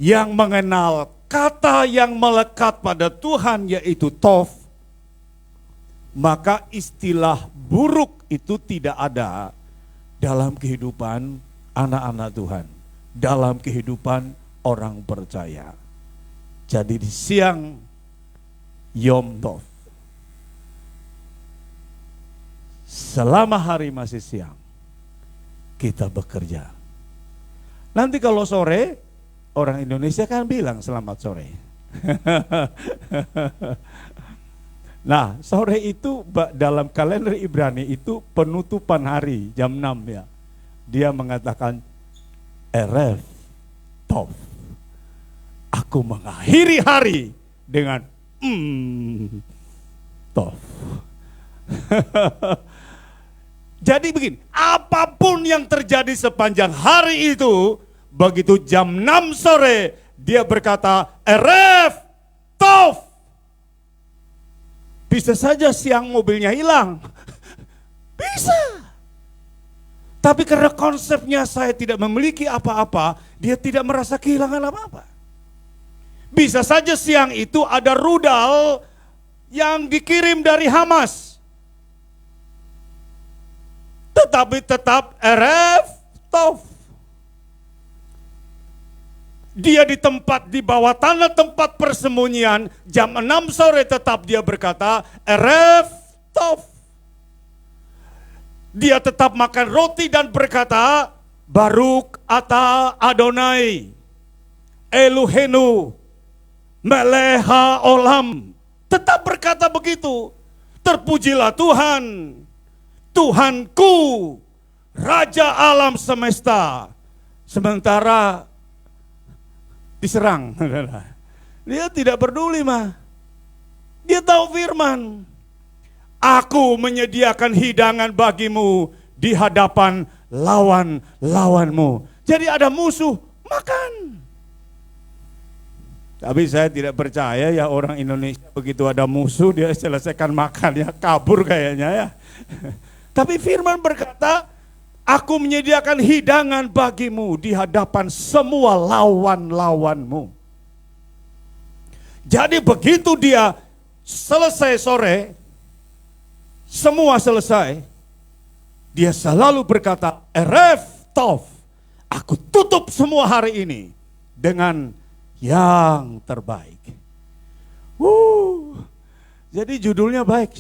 Speaker 6: yang mengenal kata yang melekat pada Tuhan yaitu Tov, maka istilah buruk itu tidak ada dalam kehidupan anak-anak Tuhan, dalam kehidupan orang percaya. Jadi di siang Yom Tov, selama hari masih siang, kita bekerja. Nanti kalau sore, orang Indonesia kan bilang selamat sore. Nah, sore itu dalam kalender Ibrani itu penutupan hari jam 6 ya. Dia mengatakan Erev Tov. Aku mengakhiri hari dengan Tov. Jadi begini, apapun yang terjadi sepanjang hari itu, begitu jam 6 sore dia berkata Erev Tov. Bisa saja siang mobilnya hilang. Bisa. Tapi karena konsepnya saya tidak memiliki apa-apa, dia tidak merasa kehilangan apa-apa. Bisa saja siang itu ada rudal yang dikirim dari Hamas. Tetapi tetap Erev Tov. Dia di tempat di bawah tanah tempat persembunyian jam 6 sore tetap dia berkata Erev Tov. Dia tetap makan roti dan berkata Baruk ata Adonai Elohenu Meleha olam. Tetap berkata begitu. Terpujilah Tuhan, Tuhanku, Raja alam semesta. Sementara diserang. Dia tidak peduli mah. Dia tahu firman. Aku menyediakan hidangan bagimu di hadapan lawan-lawanmu. Jadi ada musuh, makan. Tapi saya tidak percaya ya orang Indonesia begitu ada musuh dia selesaikan makan ya, kabur kayaknya ya. Tapi firman berkata, aku menyediakan hidangan bagimu di hadapan semua lawan-lawanmu. Jadi begitu dia selesai sore, semua selesai, dia selalu berkata, Erev Tov, aku tutup semua hari ini dengan yang terbaik. Jadi judulnya baik.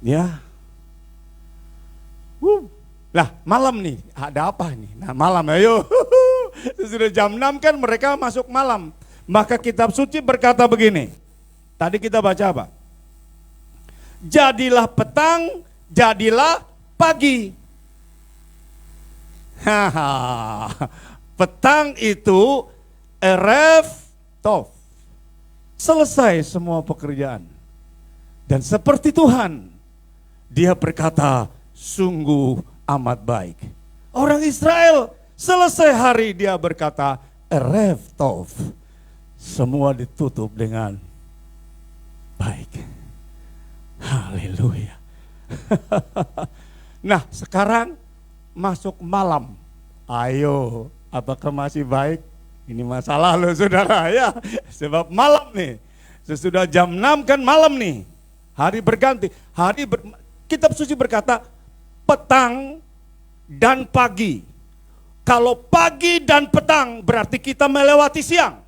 Speaker 6: Ya. Lah malam nih, ada apa nih? Nah malam ayo. Sudah jam 6 kan mereka masuk malam. Maka kitab suci berkata begini. Tadi kita baca apa? Jadilah petang, jadilah pagi. Petang itu Erev Tov. Selesai semua pekerjaan. Dan seperti Tuhan, dia berkata, sungguh amat baik. Orang Israel selesai hari dia berkata Erev Tov. Semua ditutup dengan baik. Haleluya. Nah, sekarang masuk malam. Ayo, apakah masih baik? Ini masa lalu saudara ya. Sebab malam nih. Sesudah jam 6 kan malam nih. Hari berganti. Kitab suci berkata petang dan pagi. Kalau pagi dan petang berarti kita melewati siang.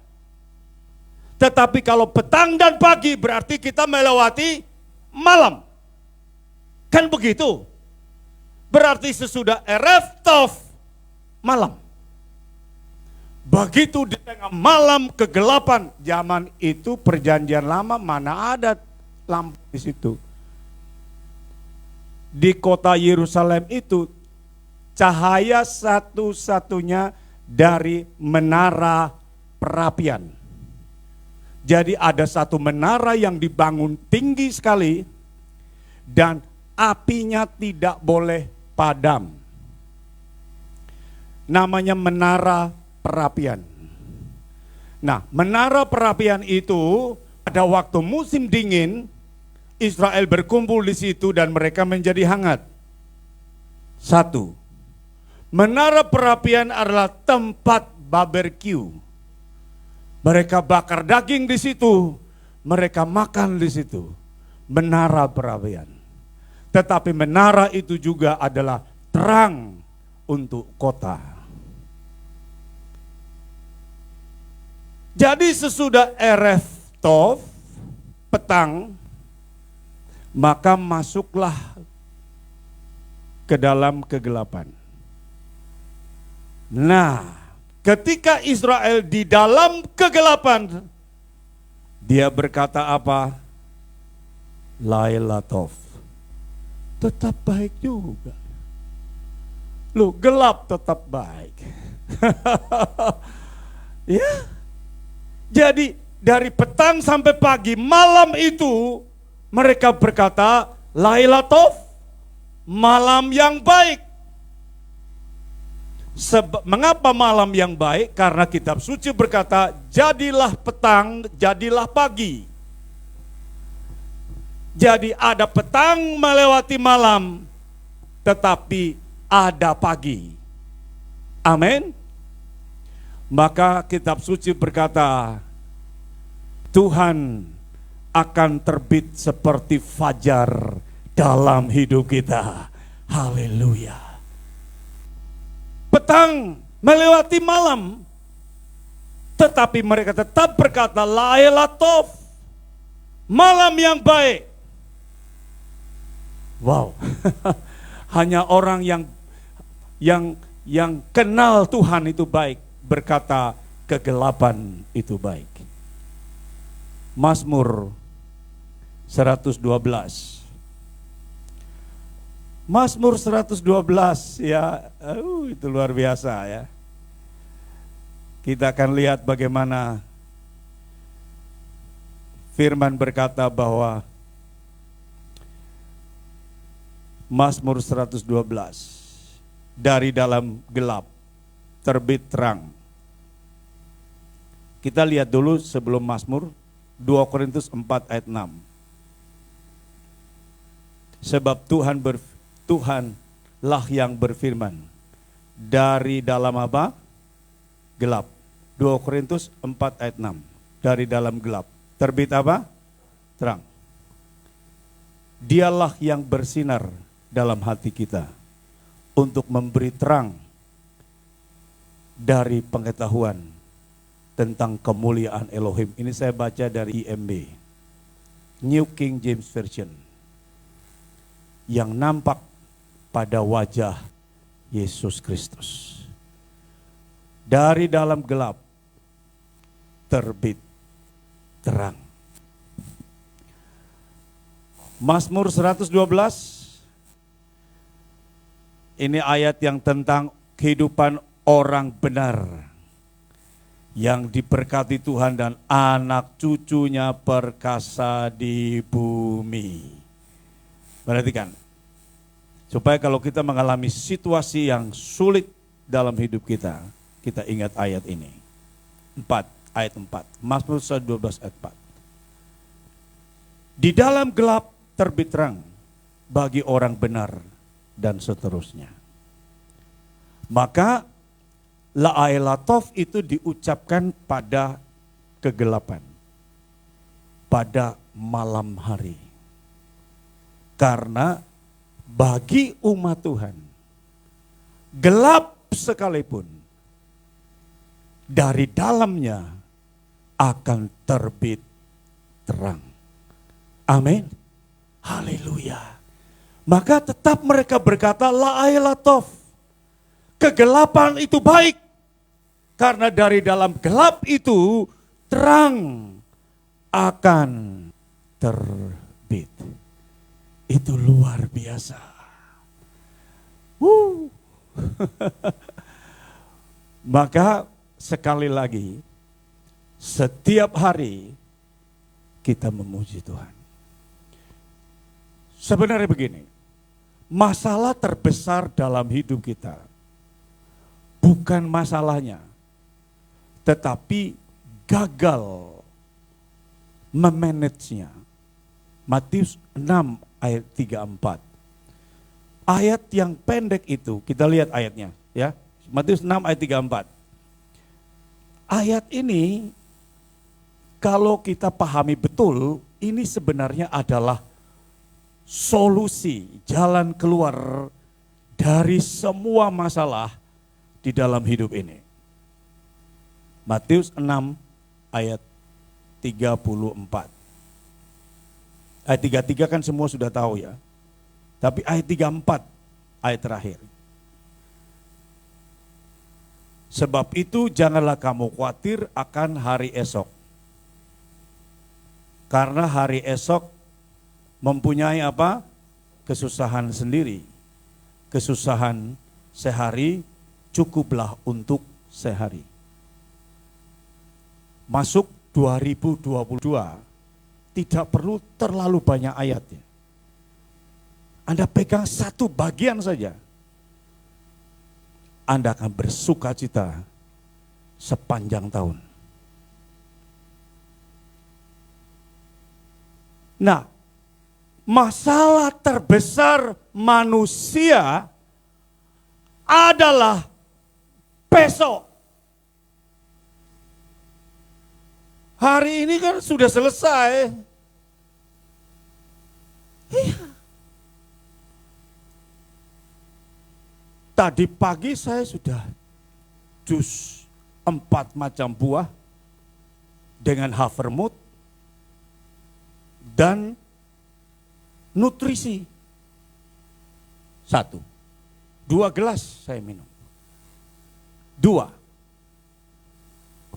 Speaker 6: Tetapi kalau petang dan pagi berarti kita melewati malam. Kan begitu. Berarti sesudah Erev Tov malam. Begitu di tengah malam kegelapan. Zaman itu perjanjian lama mana ada lampu di situ. Di kota Yerusalem itu cahaya satu-satunya dari menara perapian. Jadi ada satu menara yang dibangun tinggi sekali dan apinya tidak boleh padam. Namanya menara perapian. Nah, menara perapian itu pada waktu musim dingin Israel berkumpul di situ dan mereka menjadi hangat. Satu, menara perapian adalah tempat barbecue. Mereka bakar daging di situ, mereka makan di situ. Menara perapian. Tetapi menara itu juga adalah terang untuk kota. Jadi sesudah Erev Tov, petang, maka masuklah ke dalam kegelapan. Nah, ketika Israel di dalam kegelapan, dia berkata apa? Laila Tov. Tetap baik juga. Loh, gelap tetap baik. Ya. Jadi dari petang sampai pagi, malam itu mereka berkata, Laila Tov, malam yang baik. Mengapa malam yang baik? Karena kitab suci berkata, jadilah petang, jadilah pagi. Jadi ada petang melewati malam, tetapi ada pagi. Amin. Maka kitab suci berkata, Tuhan akan terbit seperti fajar dalam hidup kita. Haleluya. Petang melewati malam, tetapi mereka tetap berkata, Laila Tov, malam yang baik. Wow. Hanya orang yang kenal Tuhan itu baik berkata kegelapan itu baik. Mazmur 112. Mazmur 112 ya, itu luar biasa ya. Kita akan lihat bagaimana firman berkata bahwa Mazmur 112, dari dalam gelap terbit terang. Kita lihat dulu sebelum Mazmur 2 Korintus 4 ayat 6. Sebab Tuhanlah yang berfirman dari dalam apa? Gelap. 2 Korintus 4 ayat 6. Dari dalam gelap terbit apa? Terang. Dialah yang bersinar dalam hati kita untuk memberi terang dari pengetahuan tentang kemuliaan Elohim. Ini saya baca dari IMB, New King James Version, yang nampak pada wajah Yesus Kristus. Dari dalam gelap terbit terang. Mazmur 112, ini ayat yang tentang kehidupan orang benar yang diberkati Tuhan dan anak cucunya perkasa di bumi. Perhatikan, supaya kalau kita mengalami situasi yang sulit dalam hidup kita, kita ingat ayat ini. Ayat 4, Mazmur 112 ayat 4. Di dalam gelap terbit terang bagi orang benar dan seterusnya. Maka la'ailatov itu diucapkan pada kegelapan, pada malam hari. Karena bagi umat Tuhan, gelap sekalipun, dari dalamnya akan terbit terang. Amin. Haleluya. Maka tetap mereka berkata la'ailatov. Kegelapan itu baik. Karena dari dalam gelap itu terang akan terbit. Itu luar biasa. Maka sekali lagi, setiap hari kita memuji Tuhan. Sebenarnya begini, masalah terbesar dalam hidup kita bukan masalahnya, tetapi gagal memanagenya. Matius 6 ayat 34. Ayat yang pendek itu, kita lihat ayatnya ya. Matius 6 ayat 34. Ayat ini kalau kita pahami betul, ini sebenarnya adalah solusi, jalan keluar dari semua masalah di dalam hidup ini. Matius 6 ayat 34. Ayat 33 kan semua sudah tahu ya. Tapi ayat 34, ayat terakhir. Sebab itu janganlah kamu khawatir akan hari esok. Karena hari esok mempunyai apa? Kesusahan sendiri. Kesusahan sehari cukuplah untuk sehari. Masuk 2022 tidak perlu terlalu banyak ayatnya. Anda pegang satu bagian saja. Anda akan bersuka cita sepanjang tahun. Nah, masalah terbesar manusia adalah besok. Hari ini kan sudah selesai. Iya. Tadi pagi saya sudah jus 4 macam buah dengan havermut dan nutrisi. 1. 2 gelas saya minum. 2.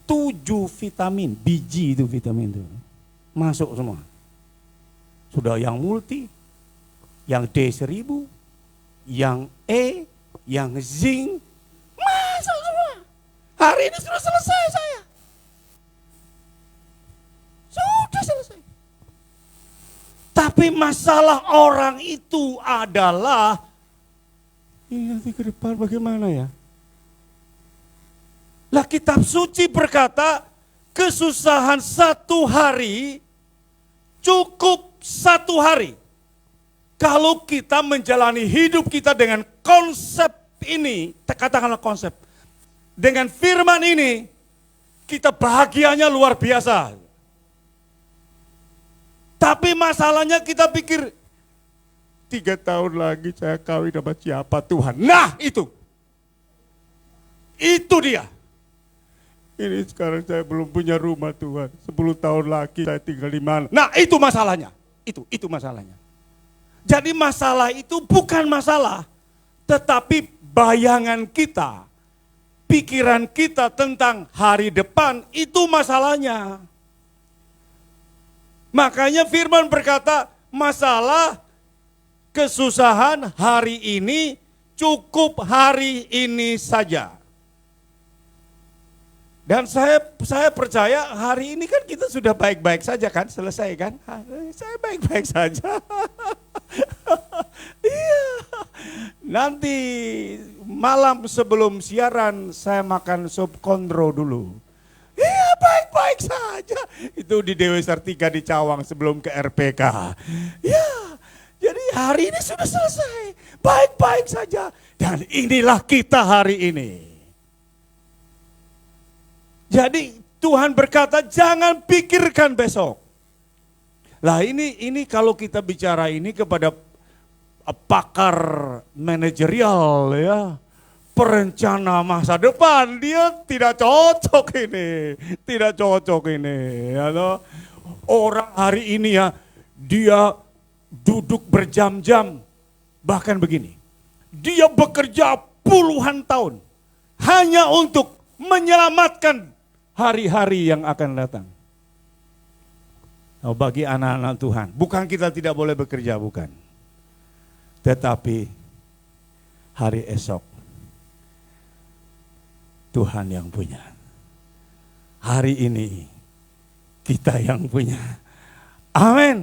Speaker 6: 7 vitamin, biji itu vitamin itu. Masuk semua. Sudah yang multi, yang D1000, yang E, yang zinc, masuk semua. Hari ini sudah selesai saya. Sudah selesai. Tapi masalah orang itu adalah, ini nanti ke depan bagaimana ya? Lah kitab suci berkata, kesusahan 1 hari cukup 1 hari. Kalau kita menjalani hidup kita dengan konsep ini, katakanlah konsep, dengan firman ini, kita bahagianya luar biasa. Tapi masalahnya kita pikir, 3 tahun lagi saya kawin sama siapa Tuhan. Nah itu dia. Ini sekarang saya belum punya rumah Tuhan. 10 tahun lagi saya tinggal di mana. Nah itu masalahnya. Itu masalahnya. Jadi masalah itu bukan masalah. Tetapi bayangan kita, pikiran kita tentang hari depan itu masalahnya. Makanya firman berkata masalah kesusahan hari ini cukup hari ini saja. Dan saya percaya hari ini kan kita sudah baik-baik saja kan, selesai kan? Saya baik-baik saja. Iya. Nanti malam sebelum siaran saya makan sup kondro dulu. Iya baik-baik saja. Itu di Dewi Sartika di Cawang sebelum ke RPK. Ya, jadi hari ini sudah selesai. Baik-baik saja. Dan inilah kita hari ini. Jadi Tuhan berkata jangan pikirkan besok. Lah ini kalau kita bicara ini kepada pakar manajerial ya, perencana masa depan, dia tidak cocok ini. Tidak cocok ini. Ya, orang hari ini ya, dia duduk berjam-jam. Bahkan begini, dia bekerja puluhan tahun hanya untuk menyelamatkan hari-hari yang akan datang. Oh, bagi anak-anak Tuhan, bukan kita tidak boleh bekerja, bukan. Tetapi hari esok Tuhan yang punya. Hari ini kita yang punya. Amin.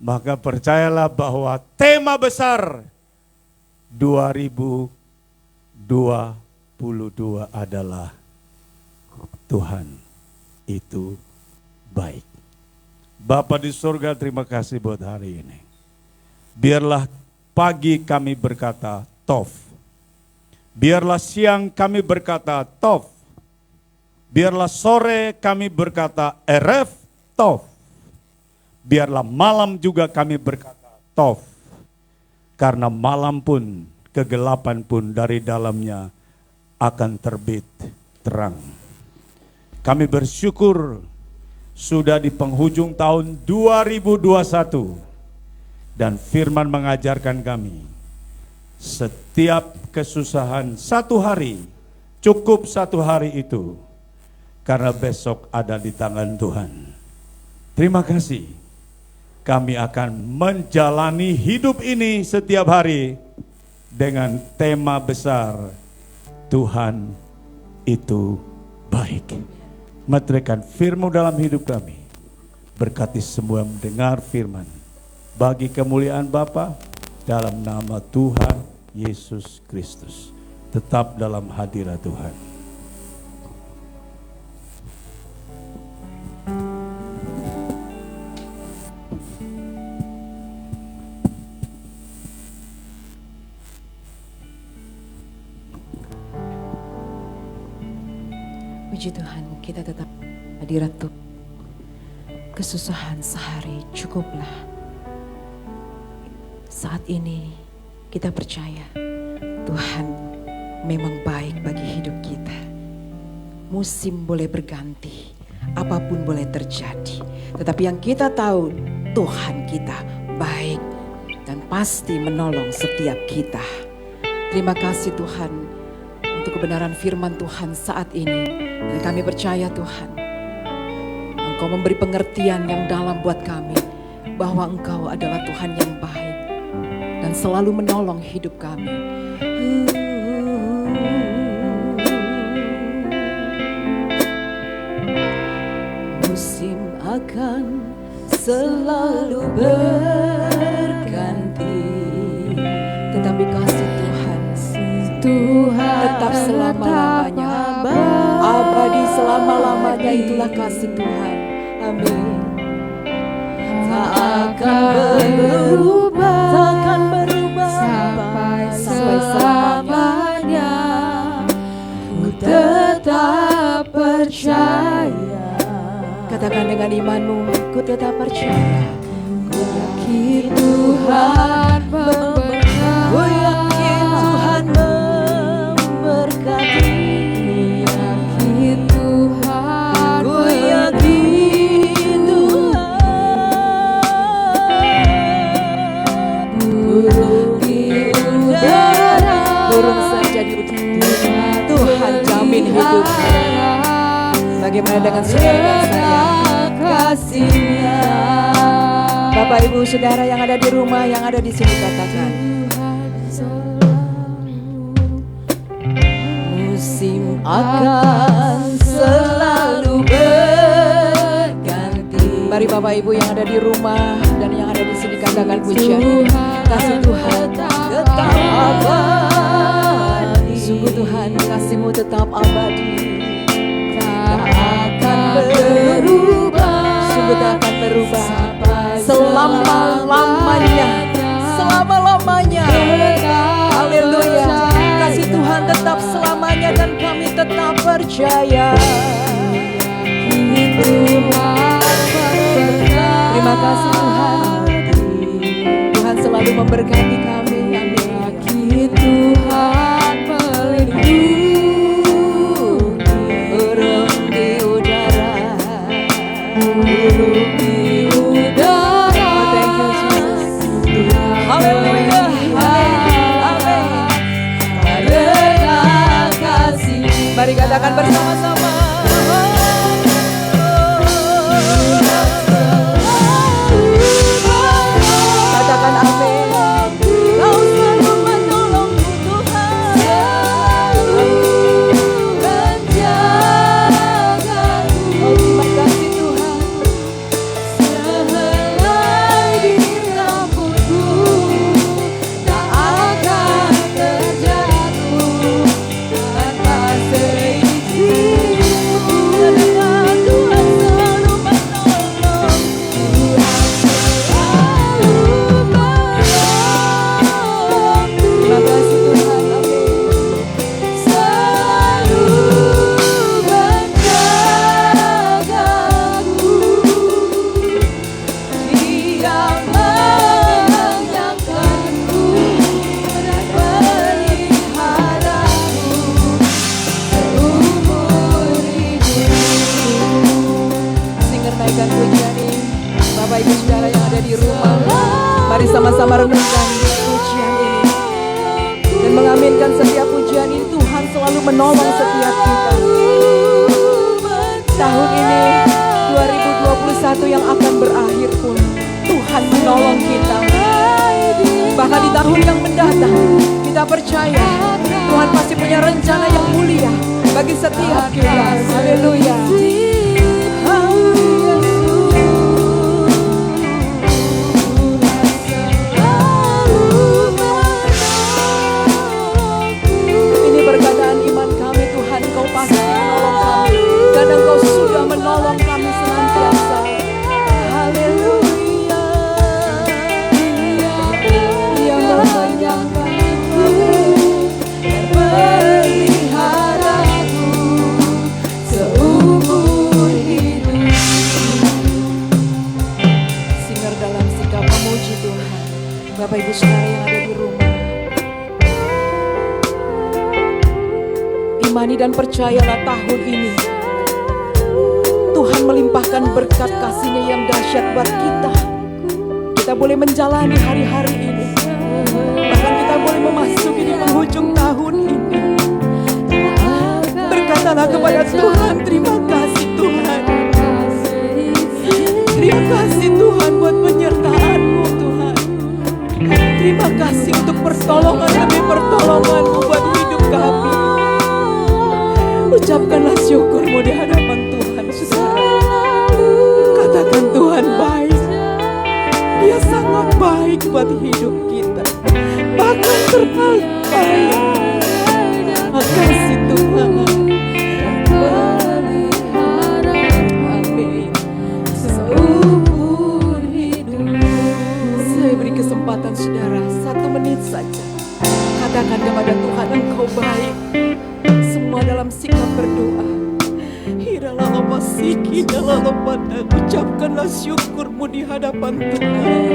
Speaker 6: Maka percayalah bahwa tema besar 2022 adalah Tuhan itu baik. Bapa di surga, terima kasih buat hari ini. Biarlah pagi kami berkata Tov. Biarlah siang kami berkata Tov. Biarlah sore kami berkata Eref Tov. Biarlah malam juga kami berkata Tov. Karena malam pun, kegelapan pun dari dalamnya akan terbit terang. Kami bersyukur sudah di penghujung tahun 2021 dan firman mengajarkan kami setiap kesusahan satu hari cukup satu hari itu karena besok ada di tangan Tuhan. Terima kasih. Kami akan menjalani hidup ini setiap hari dengan tema besar Tuhan itu baik. Meteraikan firman dalam hidup kami. Berkati semua mendengar firman. Bagi kemuliaan Bapa dalam nama Tuhan Yesus Kristus. Tetap dalam hadirat Tuhan.
Speaker 7: Puji Tuhan, kita tetap hadirat Tuhan. Kesusahan sehari cukuplah. Saat ini kita percaya Tuhan memang baik bagi hidup kita. Musim boleh berganti, apapun boleh terjadi. Tetapi yang kita tahu Tuhan kita baik dan pasti menolong setiap kita. Terima kasih Tuhan untuk kebenaran firman Tuhan saat ini. Dan kami percaya Tuhan, Engkau memberi pengertian yang dalam buat kami bahwa Engkau adalah Tuhan yang baik dan selalu menolong hidup kami. Musim akan selalu berganti, tetapi kasih Tuhan tetap selama-lamanya, abadi selama-lamanya, itulah kasih Tuhan. Amin. Tak akan berubah sampai selamanya. Ku tetap percaya. Katakan dengan imanmu, ku tetap percaya. Ku yakin Tuhan memberkati. Ku yakin Tuhan memberkati. Turun saja di udara, Tuhan jamin hidup. Bagaimana dengan saudara dan saya? Bapak Ibu Saudara yang ada di rumah, yang ada di sini, katakan musim akan selalu berganti. Mari Bapak Ibu yang ada di rumah dan yang ada di sini katakan pujian. Kasih Tuhan tetap abadi. Sungguh Tuhan kasih-Mu tetap abadi. Tak akan
Speaker 3: berubah,
Speaker 7: sungguh tak akan berubah.
Speaker 3: sampai
Speaker 7: Selama-lamanya, selama-lamanya. Haleluya. Kasih Tuhan tetap selamanya dan kami tetap percaya. Terima kasih Tuhan. Tuhan selalu memberkati kami. Amin.
Speaker 3: Bagi Tuhan melindungi,
Speaker 7: Burung di udara.
Speaker 3: burung di udara.
Speaker 7: Oh, thank you Jesus. Haleluya. Amin.
Speaker 3: Karena kasih,
Speaker 7: Mari katakan bersama-sama. Katakan amin.
Speaker 3: Kau selalu menolongku Tuhan, menjagaku.
Speaker 7: Oh, terima kasih Tuhan.
Speaker 3: Sehelai bibir rambutku tak akan terjatuh tanpa seizinmu. Karena Tuhan selalu menolongku,
Speaker 7: Terima kasih Tuhan. Amin.
Speaker 3: selalu menjagaku. Dia mengenyangkanku dan meliharaku seumur hidup.
Speaker 7: Singer naikkan pujian ini. Bapak Ibu Saudara yang ada di rumah, mari sama-sama renungkan pujian ini dan mengaminkan setiap pujian ini. Tuhan selalu menolong setiap kita. Tahun ini 2021 yang akan berakhir pun Tuhan menolong kita. Bahkan di tahun yang mendatang kita percaya Tuhan pasti punya rencana yang mulia bagi setiap kita. Haleluya. Ini perkataan iman kami Tuhan, Engkau pasti menolong kami dan Engkau sudah menolong kami senantiasa. Haleluya. Dia menyangkaku
Speaker 3: Dan meliharaku seumur hidup.
Speaker 7: Singer dalam sikap memuji Tuhan. Bapak Ibu Saudara yang ada di rumah, imani dan percayalah tahun ini Tuhan melimpahkan berkat kasih-Nya yang dahsyat buat kita. Kita boleh menjalani hari-hari ini, bahkan kita boleh memasuki di penghujung tahun ini. Berkatalah kepada Tuhan, terima kasih Tuhan. Terima kasih Tuhan buat penyertaan-Mu Tuhan. Terima kasih untuk pertolongan demi pertolongan-Mu buat hidup kami. Ucapkanlah syukur-Mu di hadapan Tuhan, saudara. Katakan Tuhan baik. Dia sangat baik buat hidup kita. Bahkan terbaik. Terima kasih Tuhan. Amin.
Speaker 3: Seumur hidup.
Speaker 7: Saya beri kesempatan saudara 1 menit saja. Katakan kepada Tuhan, Engkau baik. Semua dalam sikap berdoa. Hiralah apa siki dalam pada. Ucapkanlah syukur-Mu di hadapan Tuhan.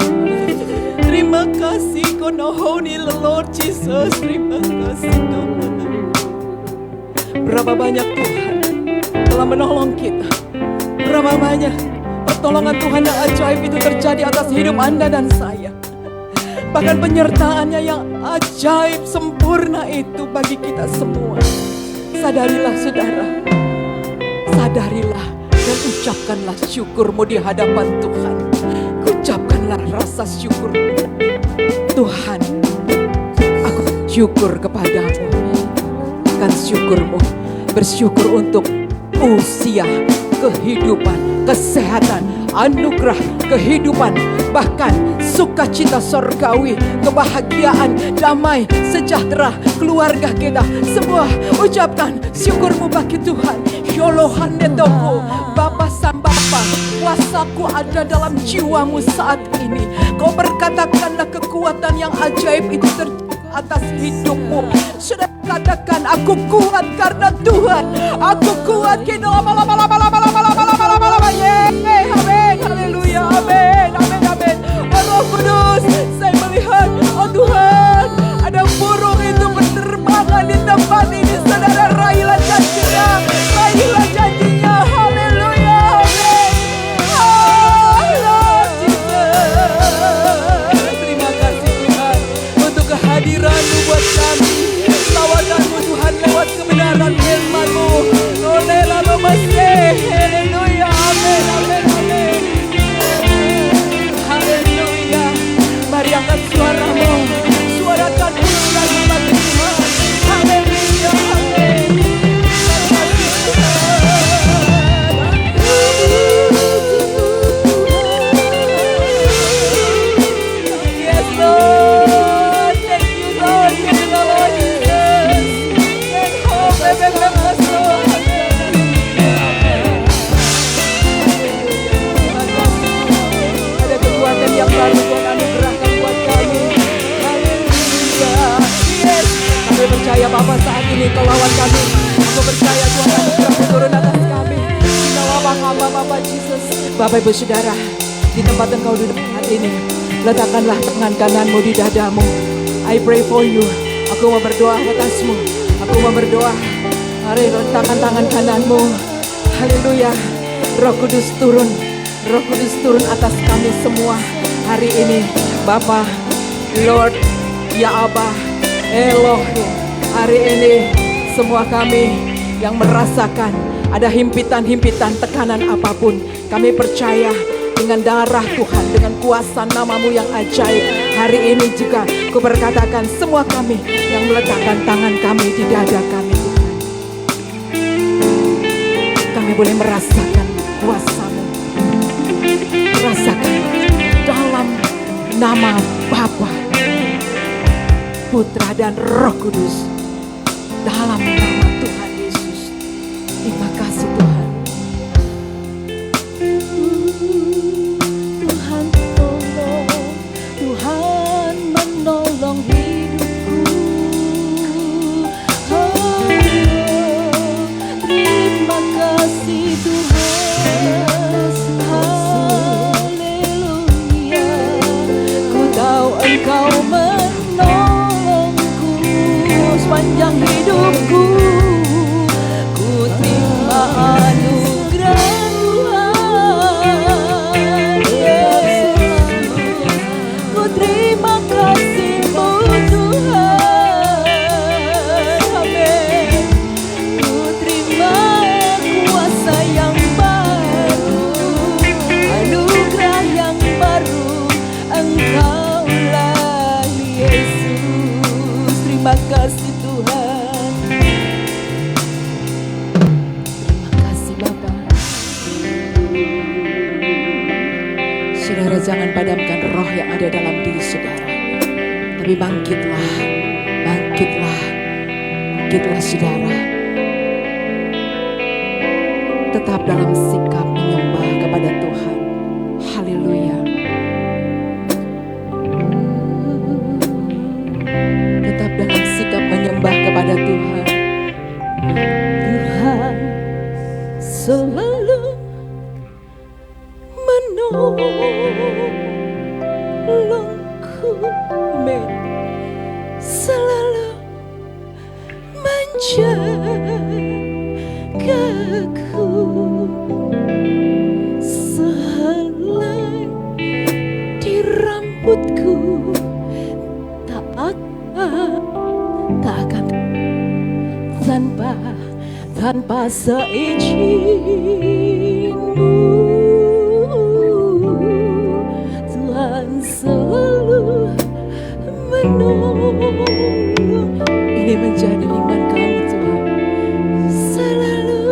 Speaker 7: Terima kasih Kona Holy Lord Jesus. Terima kasih Tuhan. Berapa banyak Tuhan telah menolong kita. Berapa banyak pertolongan Tuhan yang ajaib itu terjadi atas hidup Anda dan saya. Bahkan penyertaannya yang ajaib sempurna itu bagi kita semua. Sadarilah saudara, sadarilah dan ucapkanlah syukur-Mu di hadapan Tuhan. Ucapkanlah rasa syukur. Tuhan, aku syukur kepadamu. Akan syukur-Mu, bersyukur untuk usia, kehidupan, kesehatan, anugerah kehidupan, bahkan sukacita sorgawi, kebahagiaan, damai, sejahtera, keluarga kita. Semua ucapkan syukurmu bagi Tuhan. Yolohan netoko, Bapa Sang Bapa, kuasaku ada dalam jiwamu saat ini. Kau berkatakanlah kekuatan yang ajaib itu atas hidupmu. Sudah katakan, aku kuat karena Tuhan. Aku kuat. Amin, haleluya, amin, amin, amin. Oh Roh Kudus, saya melihat, oh Tuhan, ada burung itu berterbangan di tempat ini. Saudara, raihlah janjinya, raihlah janjinya. Haleluya, amin. Oh Lord Jesus, terima kasih Tuhan untuk kehadiran-Mu buat kami. Lawatanmu Tuhan lewat kebenaran firman-Mu. Oleh lalu masih, haleluya, amin, amin, amin. Haleluya. Mari angkat suaramu, suarakan pujian bagi Tuhan. Haleluya, amin. Yes Lord, thank you Lord, thank you Lord Jesus. Ada kekuatan yang baru Tuhan anugerahkan buat kami. Haleluya. Yes. Kami percaya Bapa saat ini Kau lawan kami. Aku percaya Tuhan anugerah turun atas kami. Kita lawan hamba Bapak Yesus. Bapak Ibu Saudara, di tempat Engkau duduk saat ini, letakkanlah tangan kananmu di dadamu. I pray for you. Aku mau berdoa atasmu. Aku mau berdoa. Mari letakkan tangan kananmu. Haleluya. Roh Kudus turun. Roh Kudus turun atas kami semua hari ini. Bapa, Lord, Ya Abba, Elohim. Hari ini semua kami yang merasakan ada himpitan-himpitan, tekanan apapun, kami percaya dengan darah Tuhan, dengan kuasa nama-Mu yang ajaib. Hari ini juga ku berkatakan semua kami yang meletakkan tangan kami di dada kami, Tuhan, kami boleh merasakan kuasa-Mu. Rasakan dalam nama Bapa, Putra dan Roh Kudus, dalam nama Tuhan Yesus. Terima kasih Tuhan.
Speaker 3: Tuhan tolong, Tuhan menolong hidupku. Oh, terima kasih Tuhan. Haleluya. Ku tahu Engkau menolongku sepanjang hidupku. Ku terima anugerah Tuhan. Yesus, ku terima kasih-Mu Tuhan. Amin. Ku terima kuasa yang baru, anugerah yang baru. Engkaulah Yesus. Terima kasih Tuhan. Terima kasih Bapa.
Speaker 7: Saudara, jangan padamkan roh yang ada dalam diri saudara, tapi bangkitlah, bangkitlah, bangkitlah saudara. Tetap dalam sikap menyembah kepada Tuhan. Haleluya. Tetap dalam sikap menyembah kepada Tuhan.
Speaker 3: Tuhan selalu menolongku. Amin. Selalu menjagaku. Sehelai di rambutku tak akan tanpa seizin-Mu. Tuhan selalu menolong.
Speaker 7: Ini menjadi iman kami Tuhan.
Speaker 3: Selalu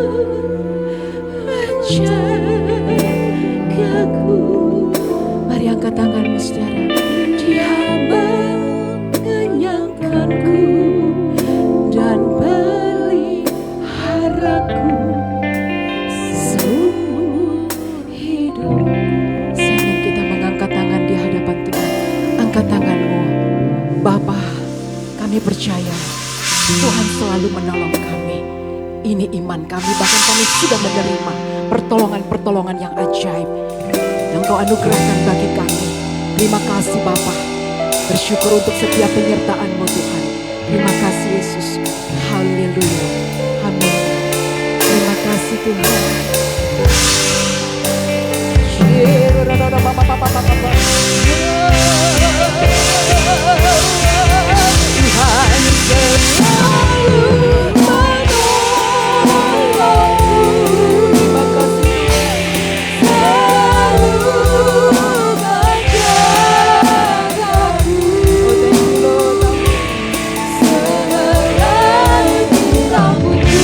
Speaker 3: menjagaku.
Speaker 7: Angkat tanganmu. Bapa, kami percaya Tuhan selalu menolong kami. Ini iman kami, bahkan kami sudah menerima pertolongan-pertolongan yang ajaib yang Kau anugerahkan bagi kami. Terima kasih Bapa. Bersyukur untuk setiap penyertaan-Mu Tuhan. Terima kasih Yesus. Haleluya. Amin. Terima kasih Tuhan.
Speaker 3: Tuhan selalu menolongku. Terima kasih. Selalu menjagaku. Sehelai rambutku.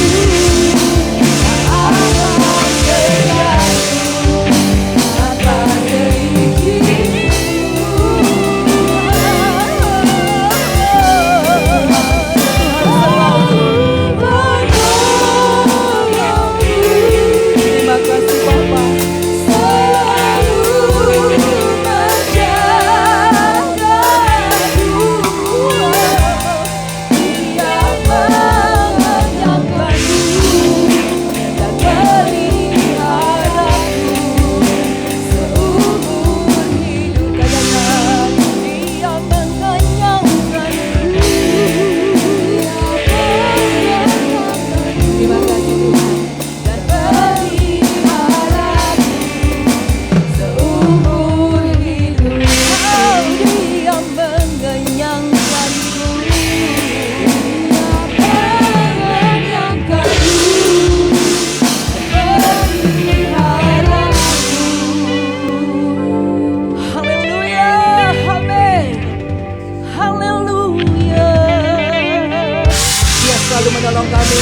Speaker 3: Menolong kami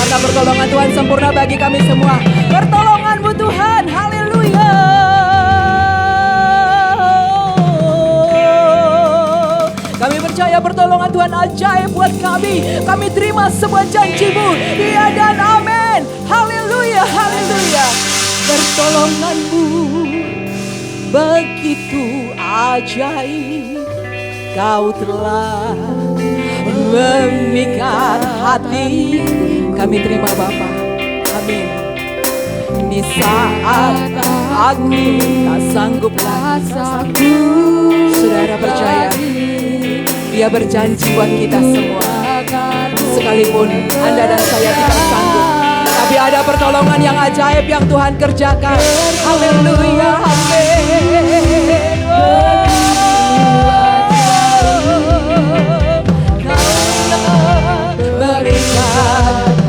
Speaker 3: karena pertolongan Tuhan sempurna bagi kami semua. Pertolongan-Mu Tuhan, haleluya. Kami percaya pertolongan Tuhan ajaib buat kami. Kami terima semua janji-Mu, iya dan amin. Haleluya, haleluya. Pertolongan-Mu begitu ajaib. Kau telah memikat hati. Kami terima Bapa. Amin. Di saat aku tak sanggup lagi, saudara percaya Dia berjanji buat kita semua. Sekalipun Anda dan saya tidak sanggup, tapi ada pertolongan yang ajaib yang Tuhan kerjakan. Haleluya. Amin.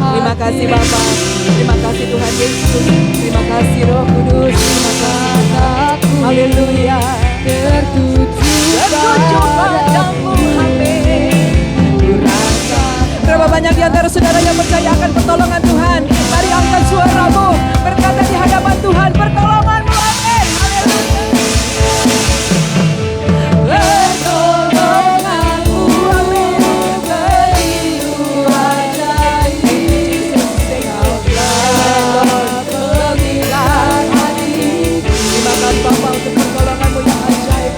Speaker 3: Terima kasih Bapa, terima kasih Tuhan Yesus, terima kasih Roh Kudus, terima kasih. Haleluya. Tertuju padamu, amin. Berapa banyak di antara saudara yang percaya akan pertolongan Tuhan? Mari angkat suaramu, berkata di hadapan Tuhan, pertolongan-Mu, amin. Haleluya. Pertolongan-Mu, amin. Begitu ajaib. Terima kasih Bapa untuk pertolongan-Mu yang ajaib.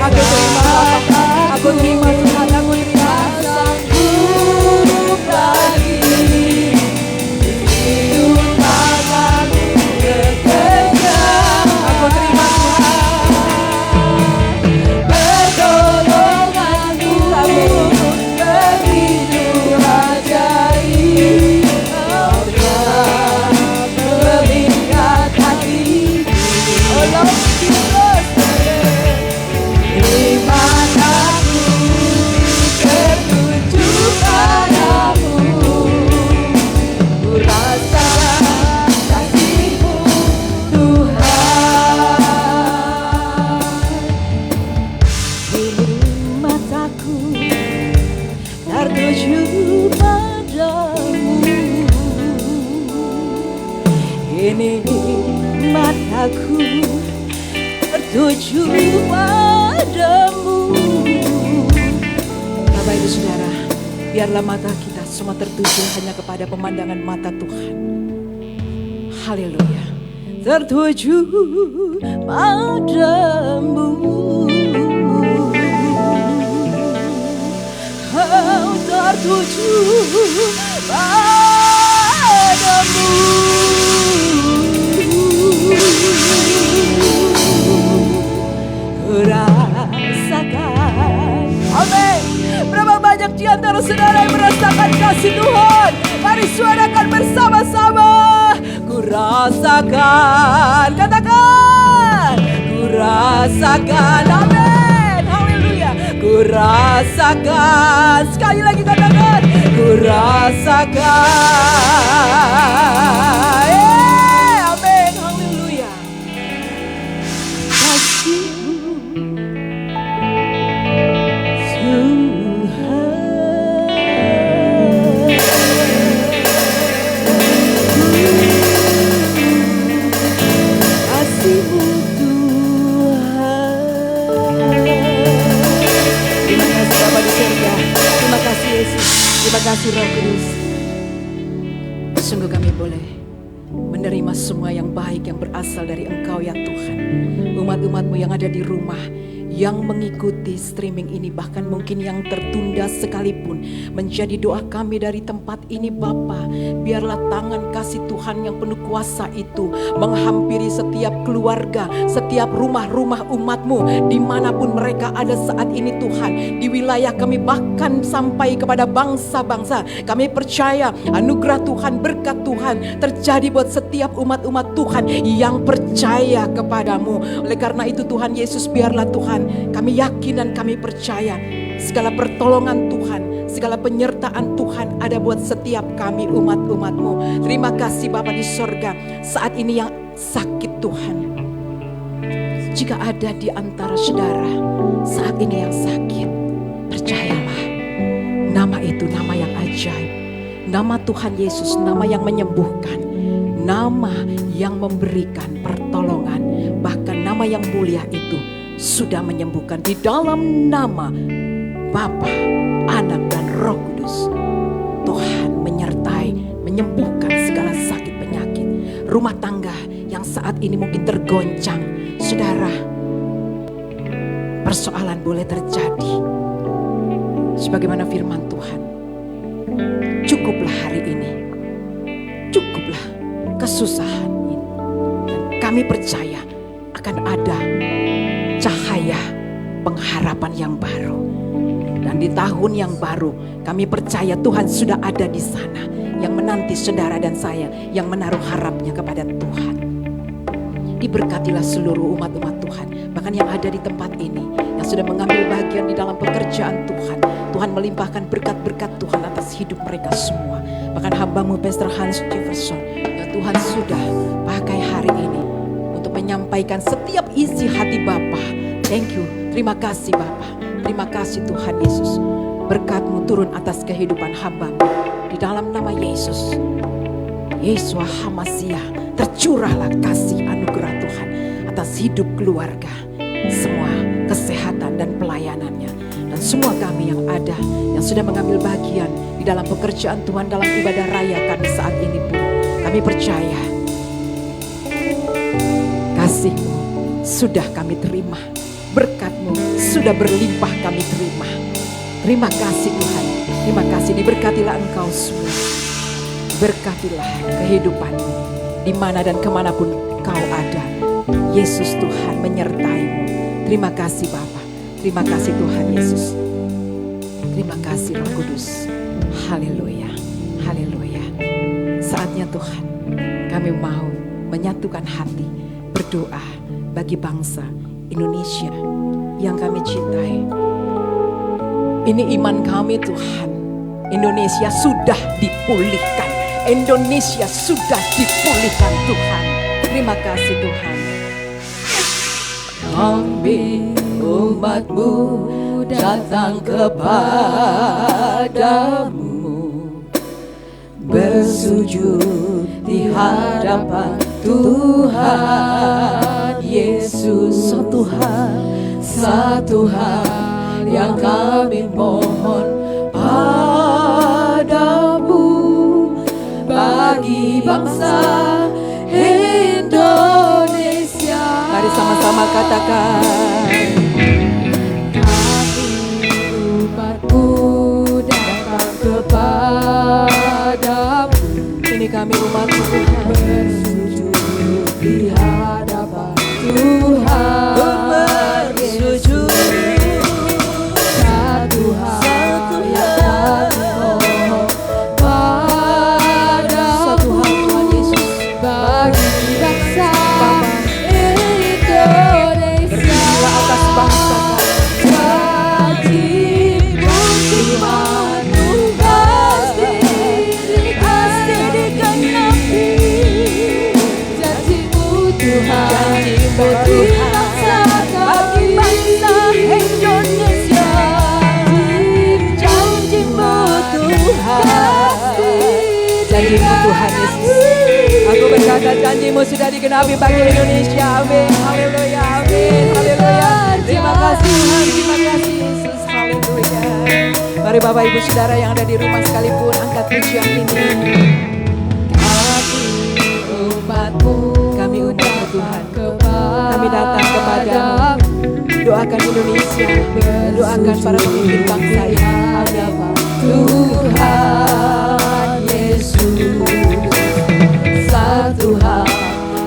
Speaker 3: Aku terima Bapa, aku terima Tuhan, aku terima. Sanggup lagi hidup tanganmu bekerja. Aku terima Tuhan. Pertolongan-Mu begitu ajaib. Kau telah memikat hati. Oh Lord Jesus, iman aku tertuju padamu. Ku rasa kasih-Mu Tuhan. Kini mataku tertuju padamu. Kini mataku tertuju padamu. Bapak Ibu Saudara, biarlah mata kita semua tertuju hanya kepada pemandangan mata Tuhan. Haleluya. Tertuju padamu. sujud padamu. Rasakan, amin. Berapa banyak di antara saudara yang merasakan kasih Tuhan? Mari suarakan bersama-sama. Ku rasakan, katakan. Ku rasakan, amin. Haleluya. Ku rasakan, sekali lagi katakan. Ku rasakan. Amin. Haleluya. Kasih-Mu terima kasih Roh Kudus. Sungguh kami boleh menerima semua yang baik yang berasal dari Engkau ya Tuhan. Umat-umat-Mu yang ada di rumah, yang mengikuti streaming ini, bahkan mungkin yang tertunda sekalipun, menjadi doa kami dari tempat ini Bapa. Biarlah tangan kasih Tuhan yang penuh kuasa itu menghampiri setiap keluarga, setiap rumah-rumah umat-Mu, dimanapun mereka ada saat ini Tuhan. Di wilayah kami bahkan sampai kepada bangsa-bangsa, kami percaya anugerah Tuhan, berkat Tuhan terjadi buat setiap umat-umat Tuhan yang percaya kepadamu. Oleh karena itu Tuhan Yesus, biarlah Tuhan, kami yakin dan kami percaya segala pertolongan Tuhan, segala penyertaan Tuhan ada buat setiap kami umat-umat-Mu. Terima kasih Bapa di sorga. Saat ini yang sakit Tuhan, jika ada di antara saudara saat ini yang sakit, percayalah, nama itu nama yang ajaib. Nama Tuhan Yesus, nama yang menyembuhkan, nama yang memberikan pertolongan, bahkan nama yang mulia itu sudah menyembuhkan. Di dalam nama Bapa, Anak dan Roh Kudus, Tuhan menyertai, menyembuhkan segala sakit penyakit. Rumah tangga yang saat ini mungkin tergoncang, saudara, persoalan boleh terjadi. Sebagaimana firman Tuhan, cukuplah hari ini, cukuplah kesusahan ini. Dan kami percaya akan ada cahaya pengharapan yang baru. Dan di tahun yang baru kami percaya Tuhan sudah ada di sana, yang menanti saudara dan saya yang menaruh harapnya kepada Tuhan. Diberkatilah seluruh umat-umat Tuhan, bahkan yang ada di tempat ini, yang sudah mengambil bagian di dalam pekerjaan Tuhan. Tuhan melimpahkan berkat-berkat Tuhan atas hidup mereka semua. Bahkan hamba-Mu Pastor Hans Jefferson, yang Tuhan sudah pakai hari ini untuk menyampaikan setiap isi hati Bapa. Thank you, terima kasih Bapa. Terima kasih Tuhan Yesus. Berkat-Mu turun atas kehidupan hamba-Mu. Di dalam nama Yesus, Yesua HaMasiah, tercurahlah kasih anugerah Tuhan atas hidup keluarga, semua kesehatan dan pelayanannya. Dan semua kami yang ada, yang sudah mengambil bagian di dalam pekerjaan Tuhan dalam ibadah raya kami saat ini pun, kami percaya kasih-Mu sudah kami terima, berkat-Mu sudah berlimpah kami terima. Terima kasih Tuhan, terima kasih. Diberkatilah Engkau semua, berkatilah kehidupan-Mu di mana dan kemanapun Kau ada. Yesus Tuhan menyertai-Mu. Terima kasih Bapa, terima kasih Tuhan Yesus, terima kasih Roh Kudus. Haleluya, haleluya. Saatnya Tuhan, kami mau menyatukan hati berdoa bagi bangsa Indonesia yang kami cintai. Ini iman kami Tuhan, Indonesia sudah dipulihkan, Indonesia sudah dipulihkan Tuhan. Terima kasih Tuhan. Kami umat-Mu datang kepadamu, bersujud di hadapan Tuhan Yesus. Satu hal yang kami mohon padamu, bagi bangsa Indonesia. Mari sama-sama katakan, kami umat-Mu datang kepada kami umat-Mu Tuhan bersujud di hadapan Tuhan, bersujud satu hal yang kami mohon pada satu hal Tuhan Yesus, bagi bangsa Indonesia, berdirilah atas bangsa kami. Janji-Mu Tuhan Yesus, aku berkata janji-Mu sudah digenapi bagi Indonesia. Amin, haleluya, amin, haleluya. Terima kasih Tuhan, terima kasih Yesus, haleluya. Mari Bapak Ibu Saudara yang ada di rumah sekalipun angkat pujian ini. Umat-Mu, kami undang Tuhan, kami datang kepada-Mu. Doakan Indonesia, doakan para pemimpin bangsa ini. Amin. Tuhan Yesus, satu hal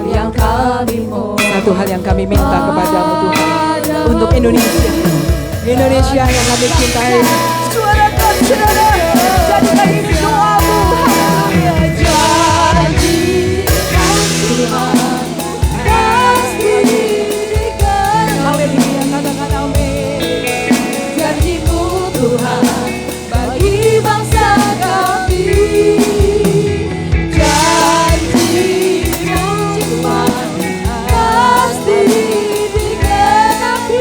Speaker 3: yang kami mohon, satu hal yang kami minta kepada-Mu Tuhan, untuk Indonesia, Indonesia yang kami cintai. Suarakan saudara, jadikan ini doa-Mu. Haleluya. Janji Tuhan pasti dikatakan. Haleluya, katakan amin. Janji-Mu Tuhan bagi bangsa kami. Janji-Mu Tuhan pasti dikenapi.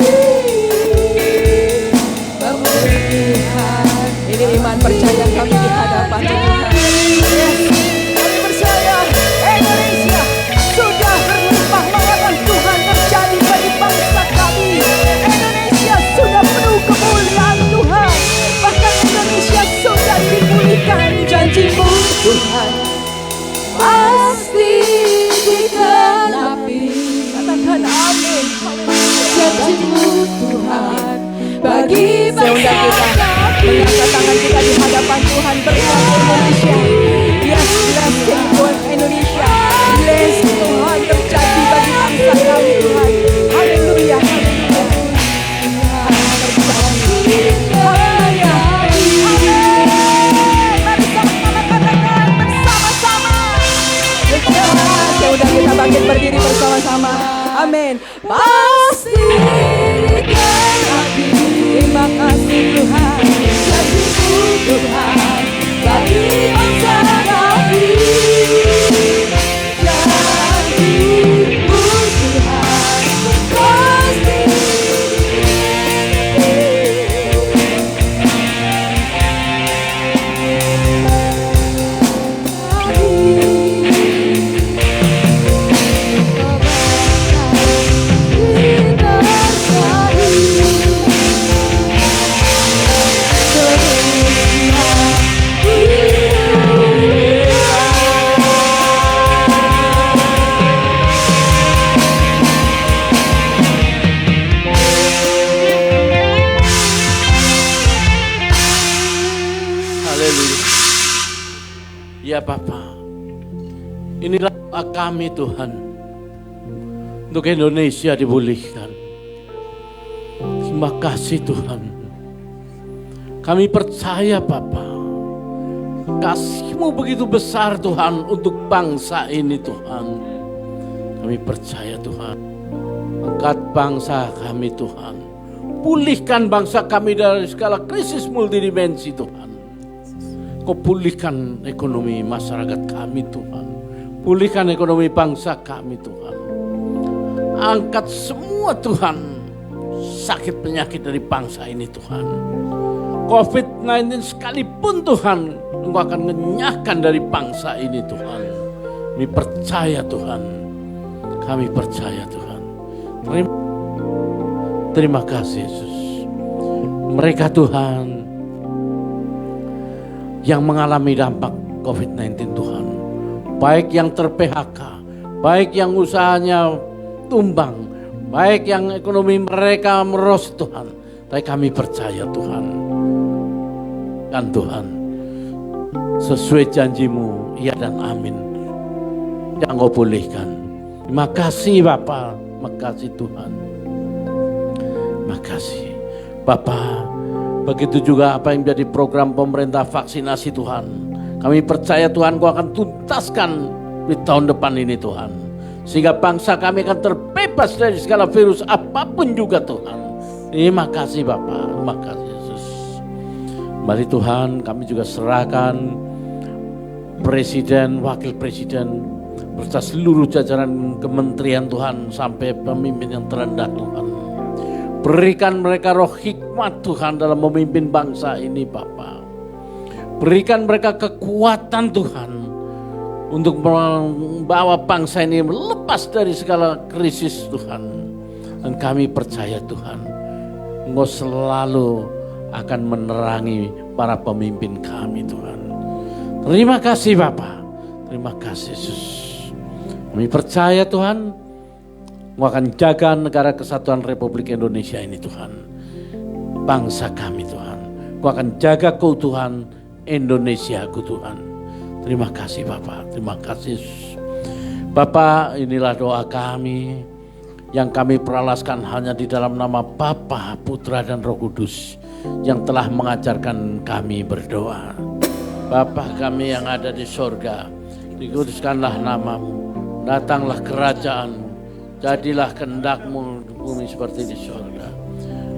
Speaker 3: Pemulihan, ini iman percaya kami di hadapan Tuhan. Yes, kami percaya Indonesia sudah berlimpah-limpah Tuhan terjadi bagi bangsa kami. Indonesia sudah penuh kemuliaan Tuhan. Bahkan Indonesia sudah dipulihkan. Janji-Mu Tuhan pasti dikenapi. Katakan amin. Janji-Mu Tuhan bagi bangsa kami. Mengangkat tangan kita di hadapan Tuhan, berkat Indonesia. Yes, blessing buat Indonesia. Bless Tuhan terjadi bagi bangsa kami Tuhan. Haleluya, haleluya. Haleluya. Mari sama-sama katakan bersama-sama. Ya udah kita bangkit berdiri bersama-sama. Amin. Pasti dikenapi. Terima kasih Tuhan. Janji-Mu Tuhan bagi bangsa kami. Janji-Mu Tuhan pasti
Speaker 8: Ya Bapa, inilah doa kami Tuhan, untuk Indonesia dipulihkan. Terima kasih Tuhan. Kami percaya Bapa, kasih-Mu begitu besar Tuhan untuk bangsa ini Tuhan. Kami percaya Tuhan, angkat bangsa kami Tuhan. Pulihkan bangsa kami dari segala krisis multidimensi Tuhan. Kau pulihkan ekonomi masyarakat kami Tuhan. Pulihkan ekonomi bangsa kami Tuhan. Angkat semua Tuhan sakit penyakit dari bangsa ini Tuhan. COVID-19 sekalipun Tuhan, Engkau akan ngenyahkan dari bangsa ini Tuhan. Kami percaya Tuhan. Kami percaya Tuhan. Terima kasih Yesus. Mereka Tuhan yang mengalami dampak COVID-19 Tuhan, baik yang ter-PHK, baik yang usahanya tumbang, baik yang ekonomi mereka merosot Tuhan, tapi kami percaya Tuhan, dan Tuhan sesuai janjimu, ya dan amin. Yang Engkau bolehkan. Terima kasih Bapa, terima kasih Tuhan. Terima kasih Bapa. Begitu juga apa yang menjadi program pemerintah vaksinasi Tuhan. Kami percaya Tuhan Kau akan tuntaskan di tahun depan ini Tuhan. Sehingga bangsa kami akan terbebas dari segala virus apapun juga Tuhan. Terima kasih Bapa, terima kasih Yesus. Mari Tuhan kami juga serahkan Presiden, Wakil Presiden, beserta seluruh jajaran kementerian Tuhan sampai pemimpin yang terendah Tuhan. Berikan mereka roh hikmat Tuhan dalam memimpin bangsa ini Bapa. Berikan mereka kekuatan Tuhan untuk membawa bangsa ini lepas dari segala krisis Tuhan. Dan kami percaya Tuhan, Engkau selalu akan menerangi para pemimpin kami Tuhan. Terima kasih Bapa, terima kasih Yesus. Kami percaya Tuhan, Engkau akan jaga negara kesatuan Republik Indonesia ini Tuhan. Bangsa kami Tuhan. Engkau akan jaga keutuhan Indonesiaku Tuhan. Terima kasih Bapak, terima kasih Yesus. Bapak, inilah doa kami yang kami peralaskan hanya di dalam nama Bapa, Putra dan Roh Kudus yang telah mengajarkan kami berdoa. Bapa kami yang ada di sorga, dikuduskanlah namamu, datanglah kerajaanmu, jadilah kehendak-Mu di bumi seperti di sorga.